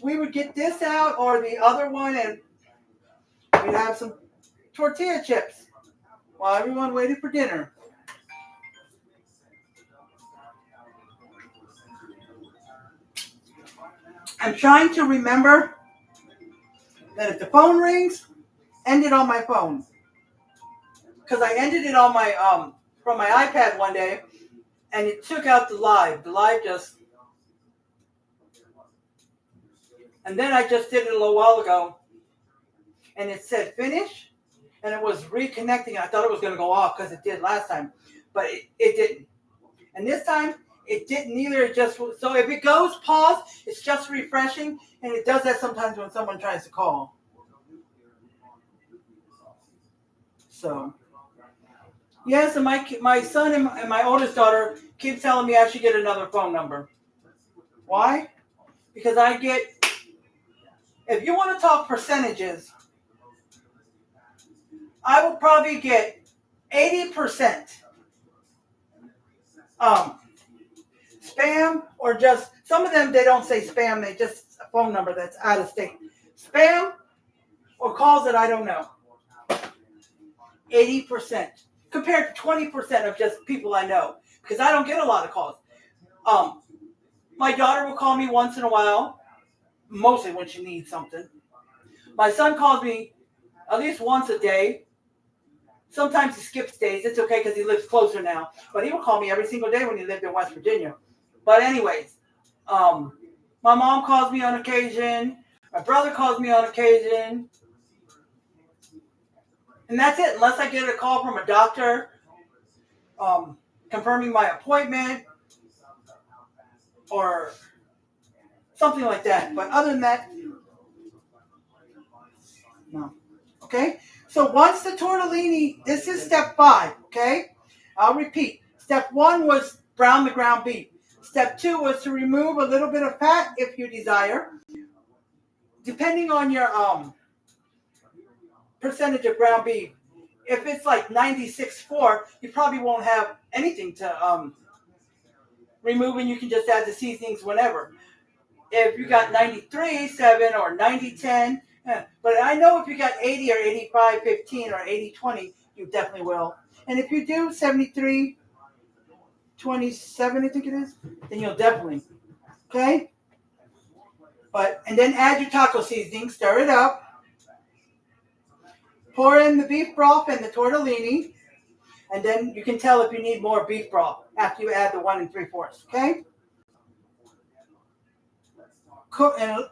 we would get this out or the other one, and we'd have some tortilla chips while everyone waited for dinner. I'm trying to remember that if the phone rings, end it on my phone. Because I ended it on my from my iPad one day, and it took out the live. The live just, and then I just did it a little while ago, and it said finish, and it was reconnecting. I thought it was going to go off because it did last time, but it didn't. And this time, it didn't either. It just, so if it goes pause, it's just refreshing, and it does that sometimes when someone tries to call. So, yes, and my son and my oldest daughter keep telling me I should get another phone number. Why? Because if you want to talk percentages, I will probably get 80% spam, or just, some of them, they don't say spam, they just a phone number that's out of state. Spam or calls that I don't know. 80% compared to 20% of just people I know, because I don't get a lot of calls. My daughter will call me once in a while, mostly when she needs something. My son calls me at least once a day. Sometimes he skips days. It's okay because he lives closer now. But he will call me every single day when he lived in West Virginia. But anyways, my mom calls me on occasion. My brother calls me on occasion. And that's it, unless I get a call from a doctor confirming my appointment or something like that. But other than that, no. Okay? So once the tortellini, this is step 5, okay? I'll repeat. Step 1 was brown the ground beef. Step 2 was to remove a little bit of fat if you desire. Depending on your percentage of ground beef. If it's like 96.4, you probably won't have anything to remove, and you can just add the seasonings whenever. If you got 93.7 or 90.10, but I know if you got 80 or 85.15 or 80.20, you definitely will. And if you do 73.27, I think it is, then you'll definitely. Okay? And then add your taco seasoning, stir it up. Pour in the beef broth and the tortellini, and then you can tell if you need more beef broth after you add the 1 3/4. Okay. Cook and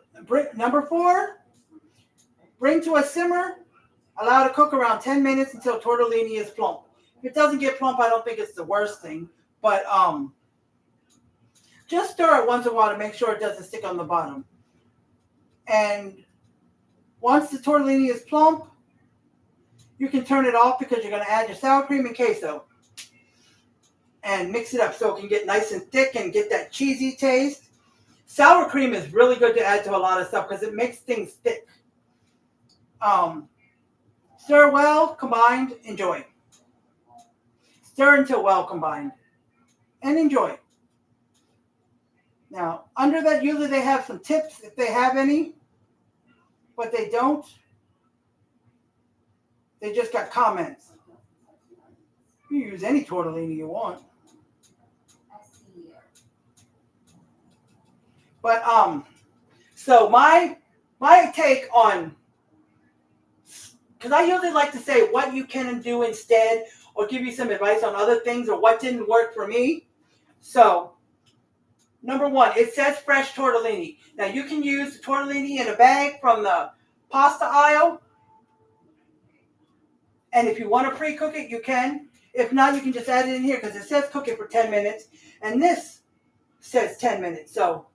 number 4. Bring to a simmer. Allow to cook around 10 minutes until tortellini is plump. If it doesn't get plump, I don't think it's the worst thing, but just stir it once in a while to make sure it doesn't stick on the bottom. And once the tortellini is plump, you can turn it off because you're going to add your sour cream and queso. And mix it up so it can get nice and thick and get that cheesy taste. Sour cream is really good to add to a lot of stuff because it makes things thick. Stir well, combined, enjoy. Stir until well combined. And enjoy. Now, under that, usually they have some tips if they have any. but they don't. They just got comments. You use any tortellini you want. But so my take on, because I usually like to say what you can do instead, or give you some advice on other things, or what didn't work for me. So, number one, it says fresh tortellini. Now you can use the tortellini in a bag from the pasta aisle, and if you want to pre-cook it, you can. If not, you can just add it in here because it says cook it for 10 minutes, and this says 10 minutes. So,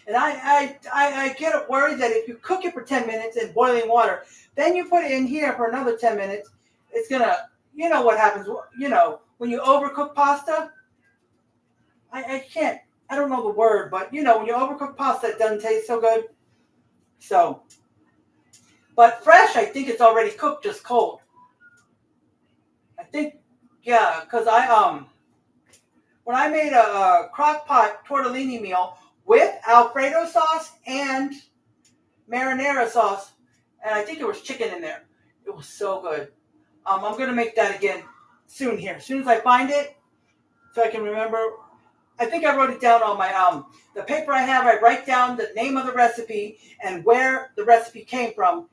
and I get worried that if you cook it for 10 minutes in boiling water, then you put it in here for another 10 minutes, it's gonna, you know what happens, you know, when you overcook pasta. I can't, I don't know the word, but you know, when you overcook pasta, it doesn't taste so good. So, but fresh, I think it's already cooked, just cold. I think, yeah, because when I made a crock pot tortellini meal with Alfredo sauce and marinara sauce, and I think there was chicken in there. It was so good. I'm going to make that again soon here. As soon as I find it, so I can remember. I think I wrote it down on my, the paper I have. I write down the name of the recipe and where the recipe came from,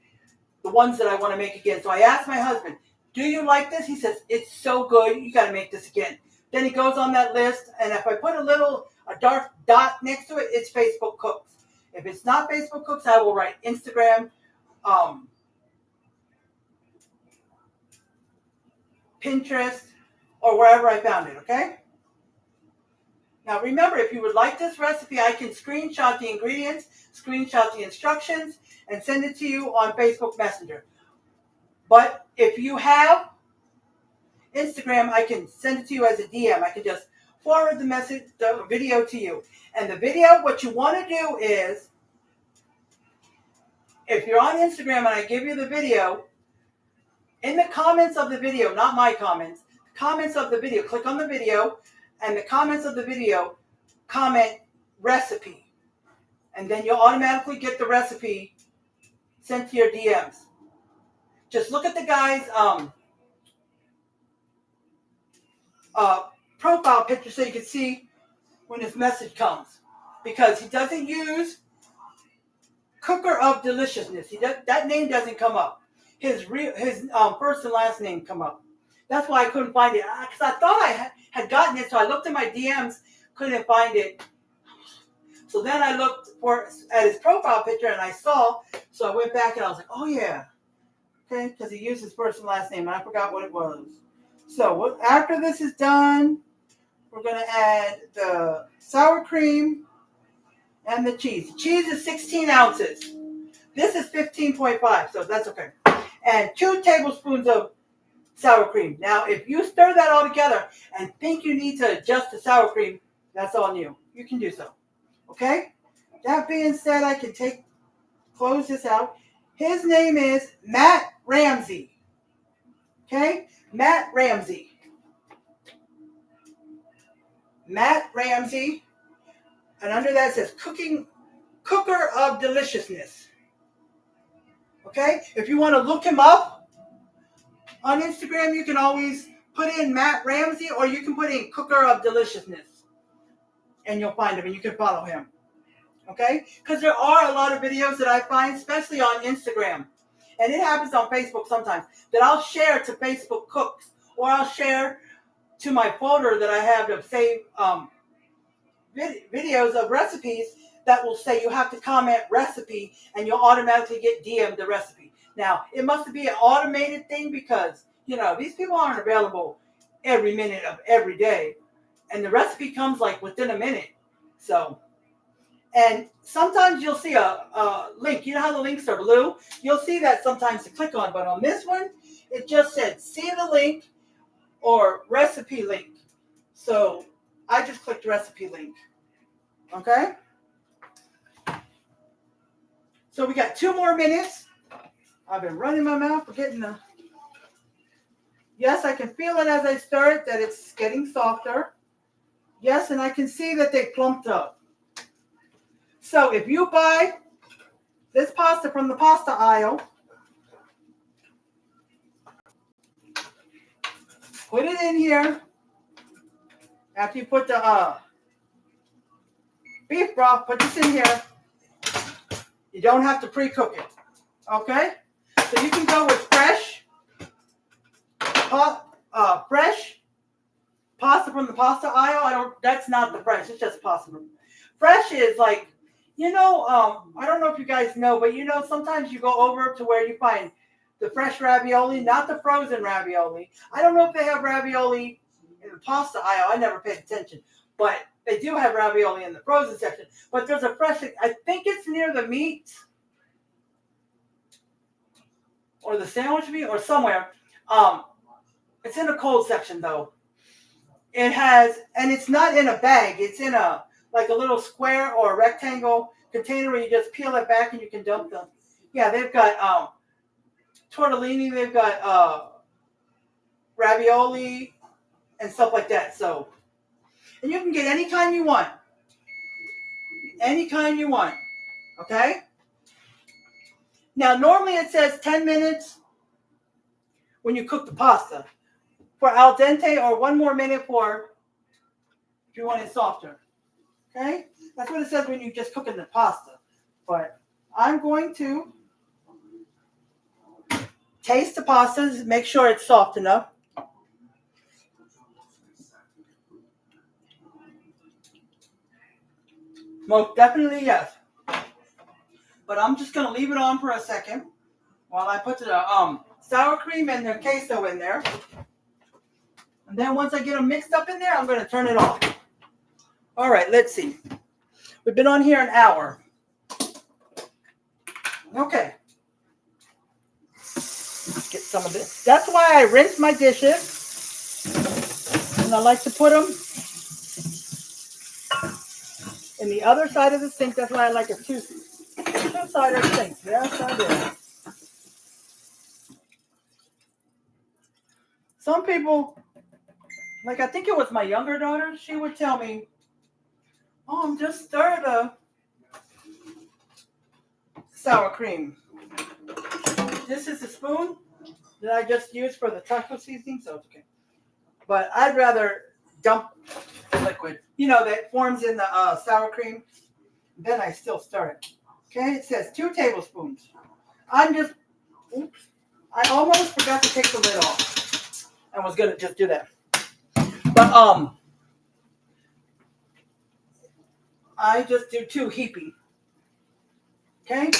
the ones that I want to make again. So I asked my husband, do you like this? He says, it's so good, you got to make this again. Then he goes on that list, and if I put a dark dot next to it, it's Facebook Cooks. If it's not Facebook Cooks, I will write Instagram, Pinterest, or wherever I found it, okay? Now remember, if you would like this recipe, I can screenshot the ingredients, screenshot the instructions, and send it to you on Facebook Messenger. But if you have Instagram, I can send it to you as a DM. I can just forward the video to you. And the video, what you want to do is, if you're on Instagram and I give you the video, in the comments of the video, not my comments, comments of the video, click on the video, and the comments of the video, comment recipe. And then you'll automatically get the recipe sent to your DMs. Just look at the guy's profile picture so you can see when his message comes. Because he doesn't use Cooker of Deliciousness. That name doesn't come up. His first and last name come up. That's why I couldn't find it. Because I thought I had gotten it, so I looked at my DMs, couldn't find it. So then I looked at his profile picture, and I saw, so I went back, and I was like, oh, yeah. Okay, because he used his first and last name, and I forgot what it was. So after this is done, we're going to add the sour cream and the cheese. The cheese is 16 ounces. This is 15.5, so that's okay. And 2 tablespoons of sour cream. Now, if you stir that all together and think you need to adjust the sour cream, that's on you. You can do so. Okay? That being said, I can close this out. His name is Matt Ramsey. Okay? Matt Ramsey. Matt Ramsey. And under that says Cooker of Deliciousness. Okay? If you want to look him up on Instagram, you can always put in Matt Ramsey, or you can put in Cooker of Deliciousness. And you'll find him, and you can follow him. Okay? Because there are a lot of videos that I find, especially on Instagram. And it happens on Facebook sometimes, that I'll share to Facebook Cooks, or I'll share to my folder that I have to save videos of recipes that will say you have to comment recipe, and you'll automatically get DM'd the recipe. Now, it must be an automated thing because, you know, these people aren't available every minute of every day. And the recipe comes like within a minute. So, and sometimes you'll see a link. You know how the links are blue? You'll see that sometimes to click on. But on this one, it just said see the link or recipe link. So I just clicked recipe link. Okay? So we got 2 more minutes. I've been running my mouth for getting the... Yes, I can feel it as I stir it that it's getting softer. Yes, and I can see that they plumped up. So if you buy this pasta from the pasta aisle. Put it in here. After you put the beef broth, put this in here. You don't have to pre-cook it. Okay? So you can go with fresh pasta from the pasta aisle. That's not the fresh, it's just pasta. Fresh is like, I don't know if you guys know, but sometimes you go over to where you find the fresh ravioli, not the frozen ravioli. I don't know if they have ravioli in the pasta aisle. I never paid attention. But they do have ravioli in the frozen section. But there's a fresh, I think it's near the meat or the sandwich meat or somewhere. It's in a cold section though. It has, and it's not in a bag. It's in a little square or a rectangle container where you just peel it back and you can dump them. Yeah, they've got tortellini, they've got ravioli and stuff like that. So, and you can get any kind you want. Any kind you want. Okay? Now, normally it says 10 minutes when you cook the pasta. For al dente, or 1 more minute for if you want it softer. Okay? That's what it says when you just cooking the pasta. But I'm going to taste the pasta, make sure it's soft enough. Most definitely yes. But I'm just going to leave it on for a second while I put the sour cream and the queso in there. And then once I get them mixed up in there, I'm going to turn it off. All right, let's see. We've been on here an hour. Okay. Let's get some of this. That's why I rinse my dishes. And I like to put them in the other side of the sink. That's why I like a two-sided sink. Yes, I do. Some people, like I think it was my younger daughter, she would tell me, "Oh, just stir the sour cream." This is the spoon that I just used for the taco seasoning, so it's okay. But I'd rather dump the liquid, that forms in the sour cream. Then I still stir it. Okay, it says 2 tablespoons. I almost forgot to take the lid off. I was gonna just do that. But I just do 2 heaping. Okay?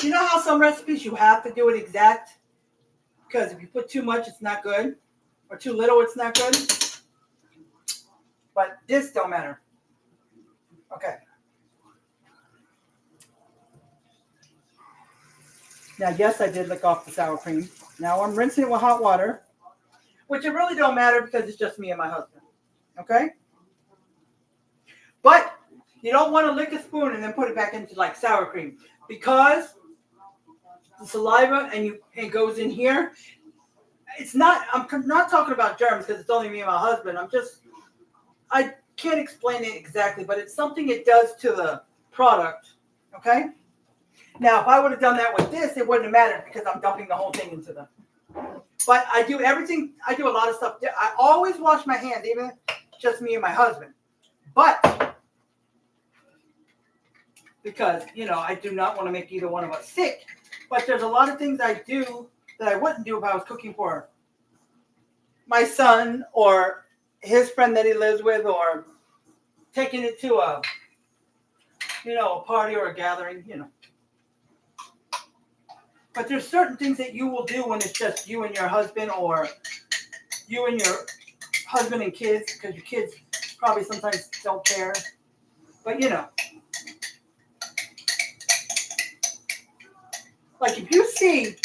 You know how some recipes you have to do it exact? Because if you put too much, it's not good. Or too little, it's not good. But this don't matter. Okay. Now, yes, I did lick off the sour cream. Now I'm rinsing it with hot water. Which it really don't matter because it's just me and my husband. Okay? But you don't want to lick a spoon and then put it back into like sour cream. Because the saliva and it goes in here. I'm not talking about germs because it's only me and my husband. I can't explain it exactly, but it's something it does to the product. Okay? Now, if I would have done that with this, it wouldn't have mattered because I'm dumping the whole thing into the... But I do everything. I do a lot of stuff. I always wash my hands, even just me and my husband. But because, I do not want to make either one of us sick. But there's a lot of things I do that I wouldn't do if I was cooking for my son or his friend that he lives with, or taking it to a party or a gathering, But there's certain things that you will do when it's just you and your husband, or you and your husband and kids, because your kids probably sometimes don't care. But, like if you see,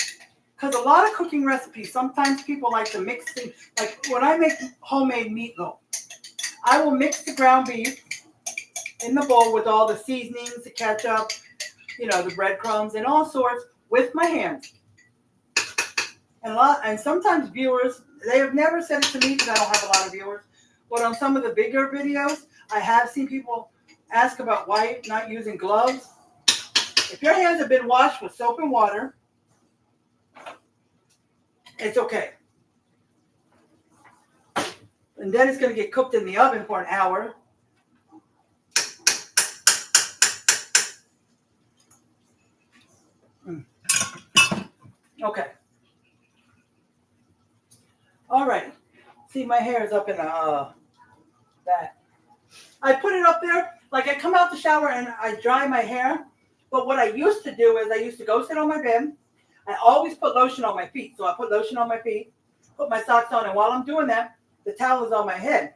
because a lot of cooking recipes, sometimes people like to mix things. Like when I make homemade meatloaf, I will mix the ground beef in the bowl with all the seasonings, the ketchup, the breadcrumbs and all sorts with my hands. And sometimes viewers, they have never said it to me because I don't have a lot of viewers. But on some of the bigger videos, I have seen people ask about why not using gloves. If your hands have been washed with soap and water, it's okay. And then it's going to get cooked in the oven for an hour. Okay. All right. See, my hair is up in that. I put it up there, like I come out the shower and I dry my hair. But what I used to do is I used to go sit on my bed. I always put lotion on my feet. So I put lotion on my feet, put my socks on, and while I'm doing that, the towel is on my head.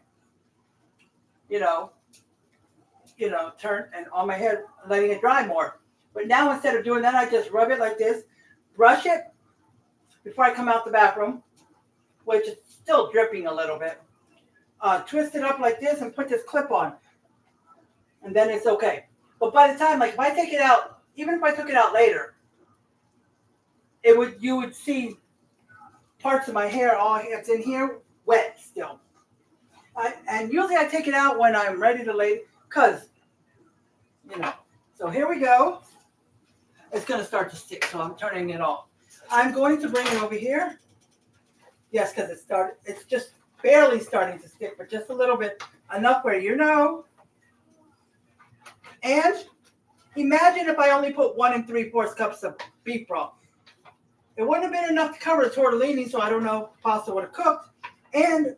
Turn and on my head, letting it dry more. But now instead of doing that, I just rub it like this, brush it before I come out the bathroom, which is still dripping a little bit. Twist it up like this and put this clip on. And then it's okay. But by the time, like if I take it out, even if I took it out later, you would see parts of my hair, all it's in here, wet still. And usually I take it out when I'm ready to lay, because, So here we go. It's going to start to stick, so I'm turning it off. I'm going to bring it over here. Yes, because it's just barely starting to stick, but just a little bit, enough where And imagine if I only put 1 3/4 cups of beef broth. It wouldn't have been enough to cover the tortellini, so I don't know if pasta would have cooked. And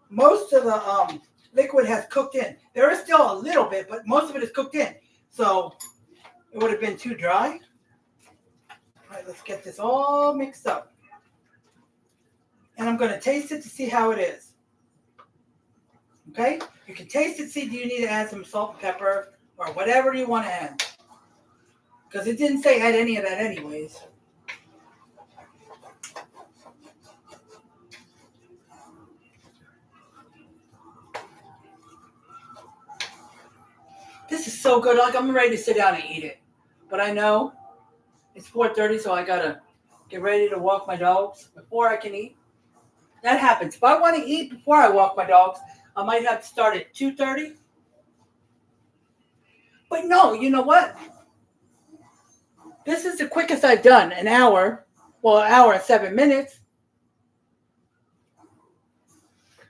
most of the liquid has cooked in. There is still a little bit, but most of it is cooked in. So it would have been too dry. All right, let's get this all mixed up. And I'm going to taste it to see how it is. Okay? You can taste it, see do you need to add some salt and pepper or whatever you want to add. Because it didn't say add any of that anyways. This is so good. Like I'm ready to sit down and eat it. But I know it's 4:30, so I got to get ready to walk my dogs before I can eat. That happens. If I want to eat before I walk my dogs, I might have to start at 2:30. But no, you know what? This is the quickest I've done. An hour. Well, an hour and 7 minutes.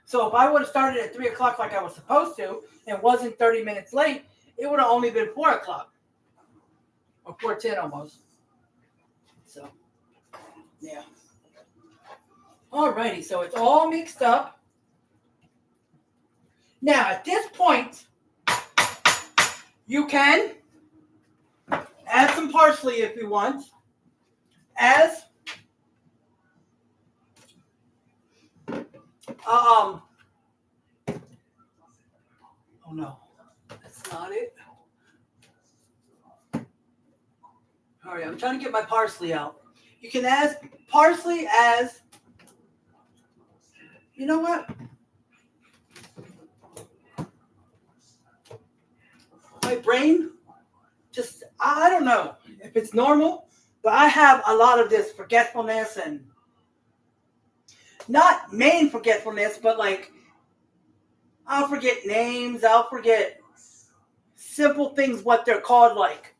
So if I would have started at 3 o'clock like I was supposed to and wasn't 30 minutes late, it would have only been 4 o'clock. Or 4:10 almost. So, yeah. Alrighty, so it's all mixed up. Now, at this point, you can add some parsley if you want. Oh no, that's not it. All right, I'm trying to get my parsley out. You can add parsley as, you know what? My brain just, I don't know if it's normal, but I have a lot of this forgetfulness and not main forgetfulness, but like I'll forget names, I'll forget simple things, what they're called. Like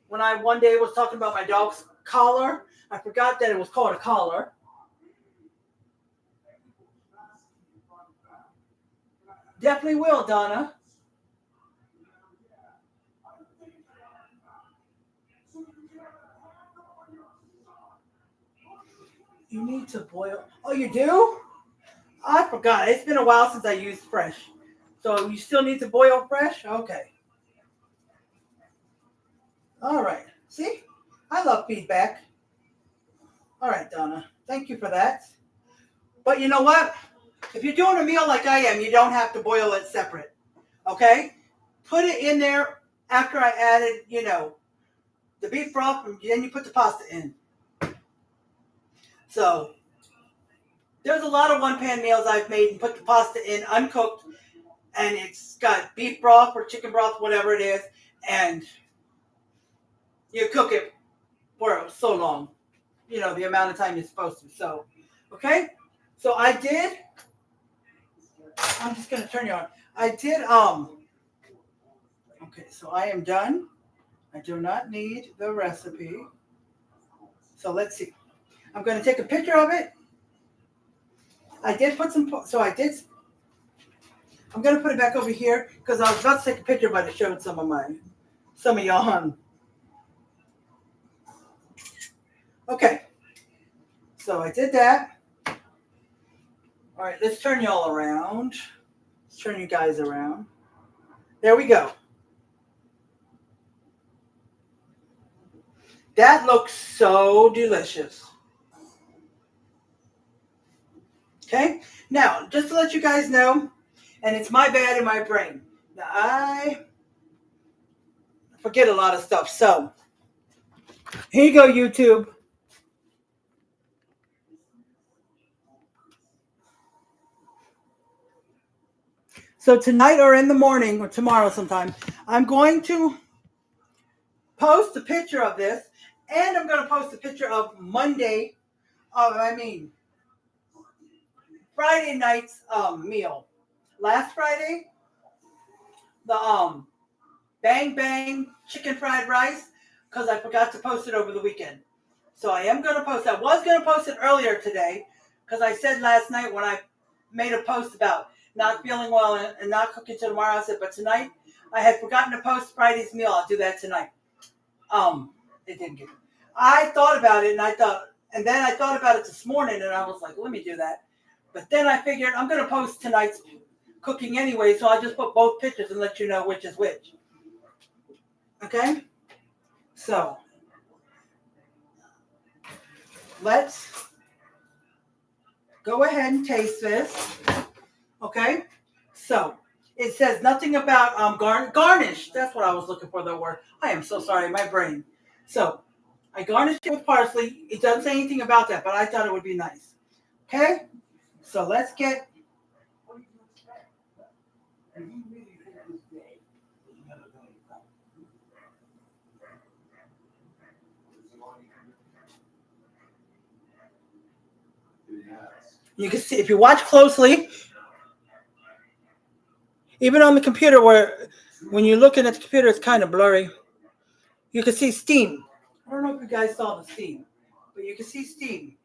when I one day was talking about my dog's collar, I forgot that it was called a collar. Definitely will, Donna. You need to boil. Oh, you do? I forgot. It's been a while since I used fresh. So you still need to boil fresh? Okay. All right. See? I love feedback. All right, Donna. Thank you for that. But you know what? If you're doing a meal like I am, you don't have to boil it separate. Okay? Put it in there after I added, the beef broth, and then you put the pasta in. So there's a lot of one-pan meals I've made and put the pasta in uncooked, and it's got beef broth or chicken broth, whatever it is, and you cook it for so long, the amount of time you're supposed to. So, okay? So I'm just going to turn you on. Okay, so I am done. I do not need the recipe. So let's see. I'm going to take a picture of it. I did put some, so I did. I'm going to put it back over here because I was about to take a picture, but it showed some of y'all. Okay. So I did that. All right, let's turn y'all around. Let's turn you guys around. There we go. That looks so delicious. Okay, now just to let you guys know, and it's my bad in my brain. Now I forget a lot of stuff. So here you go, YouTube. So tonight or in the morning or tomorrow sometime, I'm going to post a picture of this, and I'm going to post a picture of Friday night's meal. Last Friday, the bang bang chicken fried rice, because I forgot to post it over the weekend. So I am going to post. I was going to post it earlier today because I said last night when I made a post about not feeling well and not cooking till tomorrow. I said, but tonight I had forgotten to post Friday's meal. I'll do that tonight. It didn't get. I thought about it and then I thought about it this morning and I was like, let me do that. But then I figured I'm going to post tonight's cooking anyway, so I'll just put both pictures and let you know which is which. Okay? So let's go ahead and taste this. Okay? So it says nothing about garnish. That's what I was looking for, the word. I am so sorry, my brain. So I garnished it with parsley. It doesn't say anything about that, but I thought it would be nice. Okay? So let's get. You can see, if you watch closely, even on the computer where when you're looking at the computer, it's kind of blurry. You can see steam. I don't know if you guys saw the steam, but you can see steam.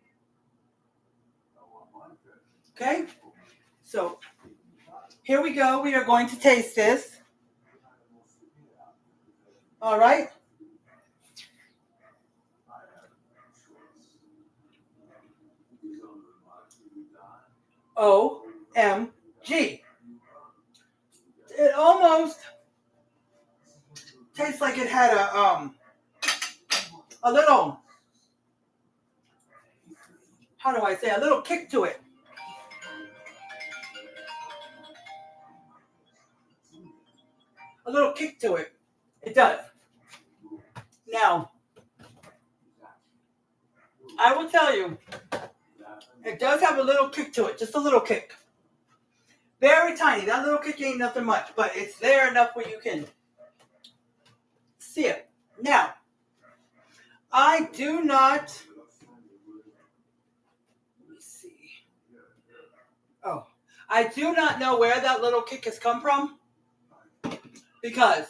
Okay? So here we go. We are going to taste this. All right? OMG. It almost tastes like it had a little, how do I say, a little kick to it. A little kick to it. It does. Now, I will tell you, it does have a little kick to it, just a little kick. Very tiny. That little kick ain't nothing much, but it's there enough where you can see it. Now, I do not. Let me see. Oh, I do not know where that little kick has come from because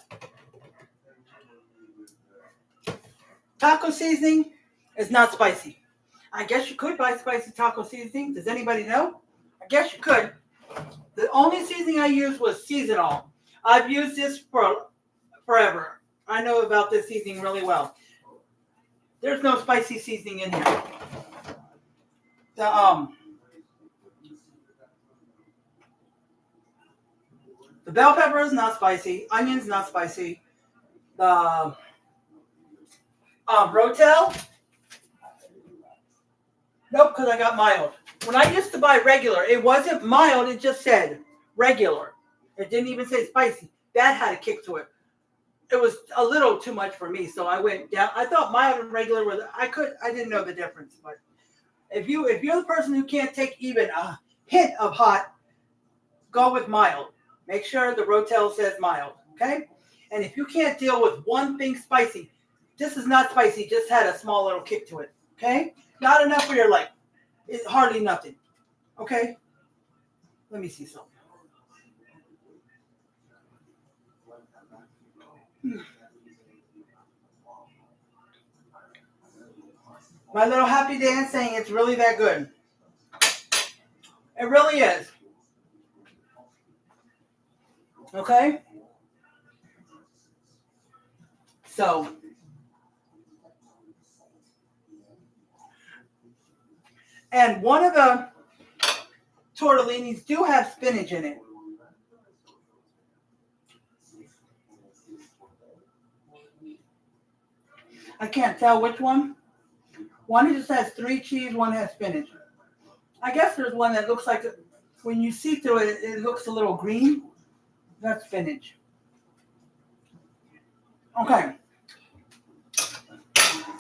taco seasoning is not spicy. I guess you could buy spicy taco seasoning. Does anybody know? I guess you could. The only seasoning I used was seasonal. I've used this for forever. I know about this seasoning really well. There's no spicy seasoning in here. The bell pepper is not spicy. Onion's not spicy. The Rotel, nope, because I got mild. When I used to buy regular, it wasn't mild. It just said regular. It didn't even say spicy. That had a kick to it. It was a little too much for me, so I went down. I thought mild and regular were. I didn't know the difference, but if you're the person who can't take even a hint of hot, go with mild. Make sure the Rotel says mild, okay? And if you can't deal with one thing spicy, this is not spicy. Just had a small little kick to it, okay? Not enough where you're like, it's hardly nothing, okay? Let me see something. my little happy dance saying it's really that good. It really is. Okay? So, and one of the tortellinis do have spinach in it. I can't tell which one. One just has 3 cheese, one has spinach. I guess there's one that looks like, when you see through it, it looks a little green. That's spinach. Okay.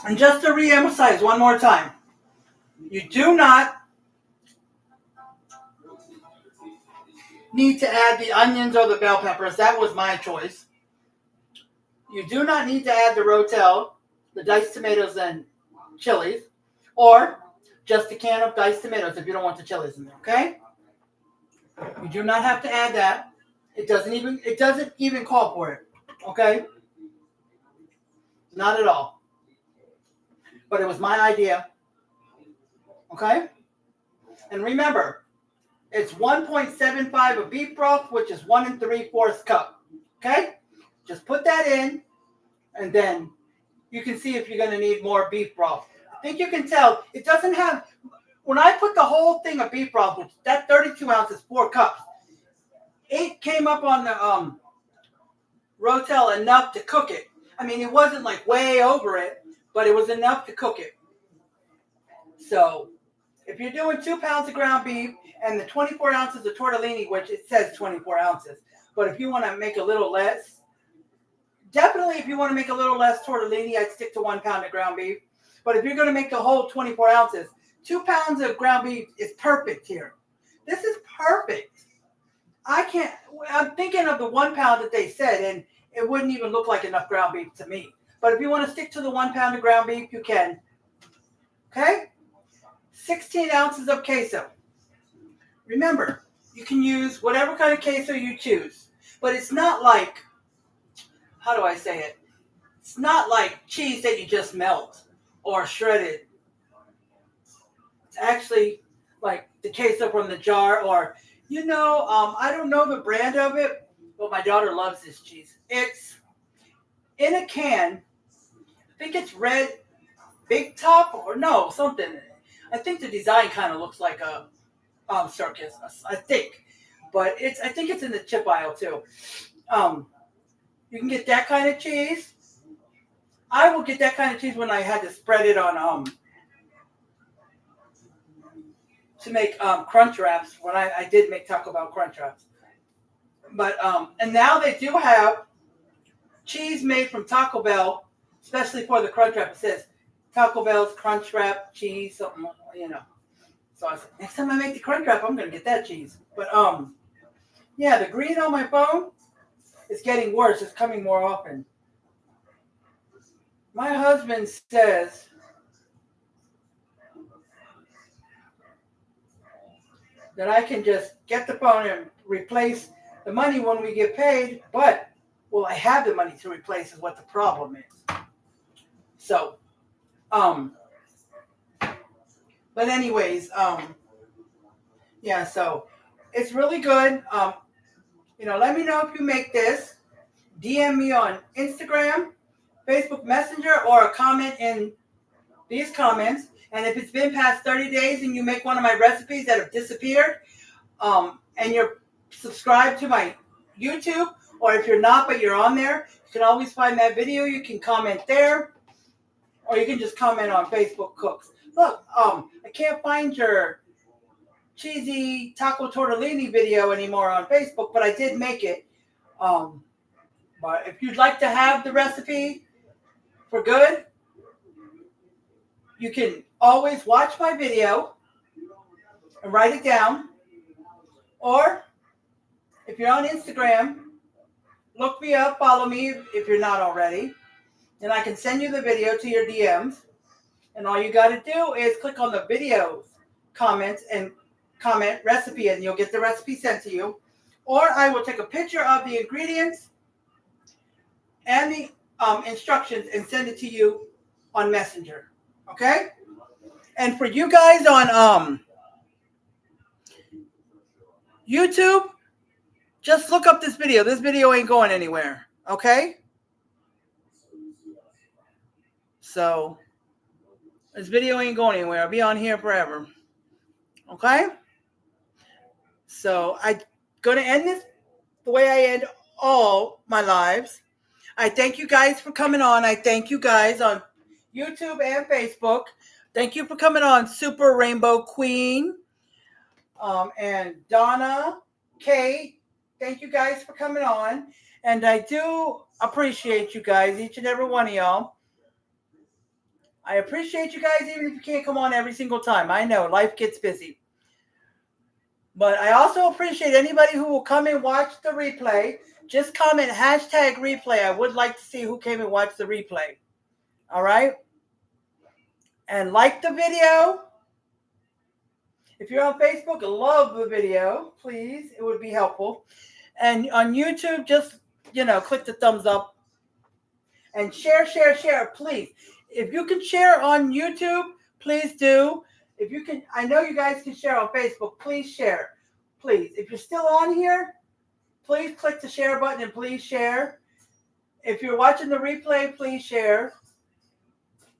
And just to re-emphasize one more time, you do not need to add the onions or the bell peppers. That was my choice. You do not need to add the rotel, the diced tomatoes and chilies, or just a can of diced tomatoes if you don't want the chilies in there, okay? You do not have to add that. It doesn't even call for it, okay? Not at all. But it was my idea, okay? And remember, it's 1.75 of beef broth, which is 1 3/4 cup, okay? Just put that in, and then you can see if you're going to need more beef broth. I think you can tell it doesn't have. When I put the whole thing of beef broth, which that 32 ounces, 4 cups, it came up on the rotel enough to cook it. I mean, it wasn't like way over it, but it was enough to cook it. So, if you're doing 2 pounds of ground beef and the 24 ounces of tortellini, which it says 24 ounces, but if you want to make a little less, definitely if you want to make a little less tortellini, I'd stick to 1 pound of ground beef. But if you're going to make the whole 24 ounces, 2 pounds of ground beef is perfect here. This is perfect. I'm thinking of the 1 pound that they said, and it wouldn't even look like enough ground beef to me. But if you want to stick to the 1 pound of ground beef, you can. Okay? 16 ounces of queso. Remember, you can use whatever kind of queso you choose. But it's not like, how do I say it? It's not like cheese that you just melt or shredded. It's actually like the queso from the jar, or, I don't know the brand of it, but my daughter loves this cheese. It's in a can. I think it's red Big Top, or no, something. I think the design kind of looks like a circus, I think. But I think it's in the chip aisle too. You can get that kind of cheese. I will get that kind of cheese when I had to spread it on to make crunch wraps, when I did make Taco Bell crunch wraps. But and now they do have cheese made from Taco Bell, especially for the crunch wrap. It says Taco Bell's crunch wrap cheese, something, So I said, next time I make the crunch wrap, I'm gonna get that cheese. But yeah, the green on my phone is getting worse. It's coming more often. My husband says that I can just get the phone and replace the money when we get paid, but will I have the money to replace is what the problem is. So, but anyways, yeah, so it's really good. Let me know if you make this. DM me on Instagram, Facebook Messenger, or a comment in these comments. And if it's been past 30 days and you make one of my recipes that have disappeared, and you're subscribed to my YouTube, or if you're not but you're on there, you can always find that video. You can comment there, or you can just comment on Facebook Cooks. Look, I can't find your cheesy taco tortellini video anymore on Facebook, but I did make it. But if you'd like to have the recipe for good, you can always watch my video and write it down. Or if you're on Instagram, look me up, follow me if you're not already. And I can send you the video to your DMs. And all you got to do is click on the videos, comments, and comment recipe, and you'll get the recipe sent to you. Or I will take a picture of the ingredients and the instructions and send it to you on Messenger. Okay? And for you guys on YouTube, just look up this video. This video ain't going anywhere. Okay? So this video ain't going anywhere. I'll be on here forever. Okay? So I'm gonna end this the way I end all my lives. I thank you guys for coming on. I thank you guys on YouTube and Facebook. Thank you for coming on, Super Rainbow Queen. And Donna, Kate, thank you guys for coming on. And I do appreciate you guys, each and every one of y'all. I appreciate you guys, even if you can't come on every single time. I know life gets busy. But I also appreciate anybody who will come and watch the replay. Just comment #replay. I would like to see who came and watched the replay. All right? And like the video. If you're on Facebook, love the video, please. It would be helpful. And on YouTube, just, click the thumbs up. And share, please. If you can share on YouTube, please do. If you can, I know you guys can share on Facebook. Please share. Please. If you're still on here, please click the share button and please share. If you're watching the replay, please share.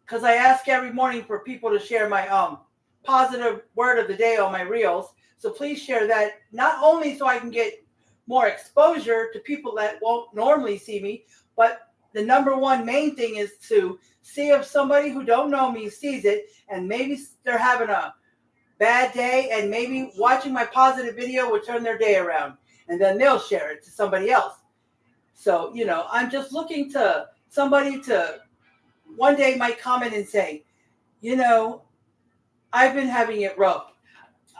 Because I ask every morning for people to share my positive word of the day on my reels. So please share that, not only so I can get more exposure to people that won't normally see me, but the number one main thing is to see if somebody who don't know me sees it and maybe they're having a bad day and maybe watching my positive video will turn their day around and then they'll share it to somebody else. So, I'm just looking to somebody to one day might comment and say, I've been having it rough.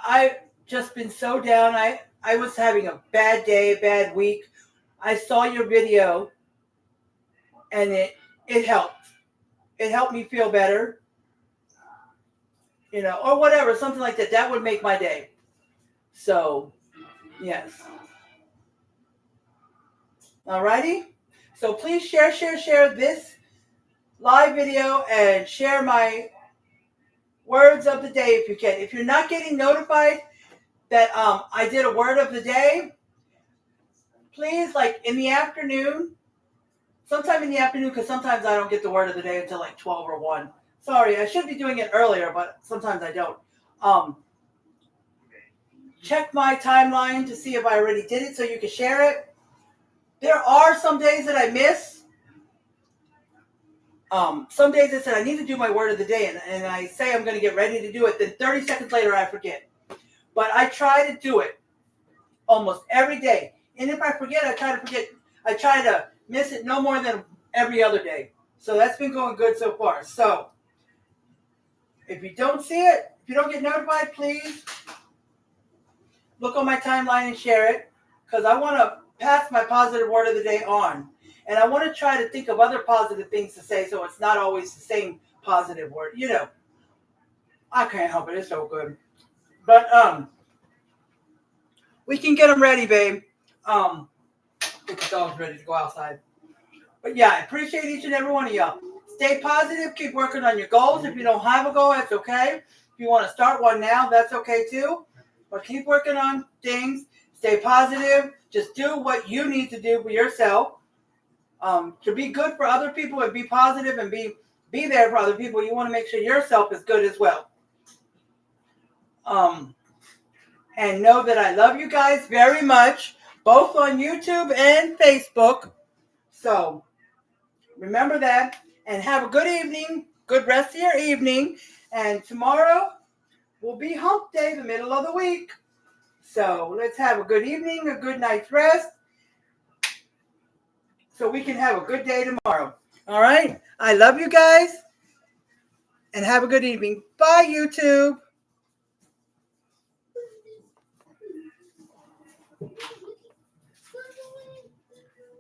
I've just been so down. I was having a bad day, a bad week. I saw your video and it helped. It helped me feel better. Or whatever, something like that. That would make my day. So, yes. Alrighty? So please share this live video and share my words of the day if you can. If you're not getting notified that I did a word of the day, please, like in the afternoon, sometime in the afternoon, because sometimes I don't get the word of the day until like 12 or 1. Sorry, I should be doing it earlier, but sometimes I don't. Check my timeline to see if I already did it so you can share it. There are some days that I miss. Some days I said I need to do my word of the day, and I say I'm going to get ready to do it. Then 30 seconds later, I forget. But I try to do it almost every day. And if I forget, I try to forget. I try to miss it no more than every other day. So that's been going good so far. So if you don't see it, if you don't get notified, please look on my timeline and share it, because I want to pass my positive word of the day on. And I want to try to think of other positive things to say so it's not always the same positive word. I can't help it. It's so good. But we can get them ready, babe. Get the dogs ready to go outside. But yeah, I appreciate each and every one of y'all. Stay positive. Keep working on your goals. If you don't have a goal, that's okay. If you want to start one now, that's okay too. But keep working on things. Stay positive. Just do what you need to do for yourself. To be good for other people and be positive and be there for other people, you want to make sure yourself is good as well. And know that I love you guys very much, both on YouTube and Facebook. So remember that, and have a good evening, good rest of your evening. And tomorrow will be hump day, the middle of the week. So let's have a good evening, a good night's rest, so we can have a good day tomorrow. All right? I love you guys, and have a good evening. Bye, YouTube.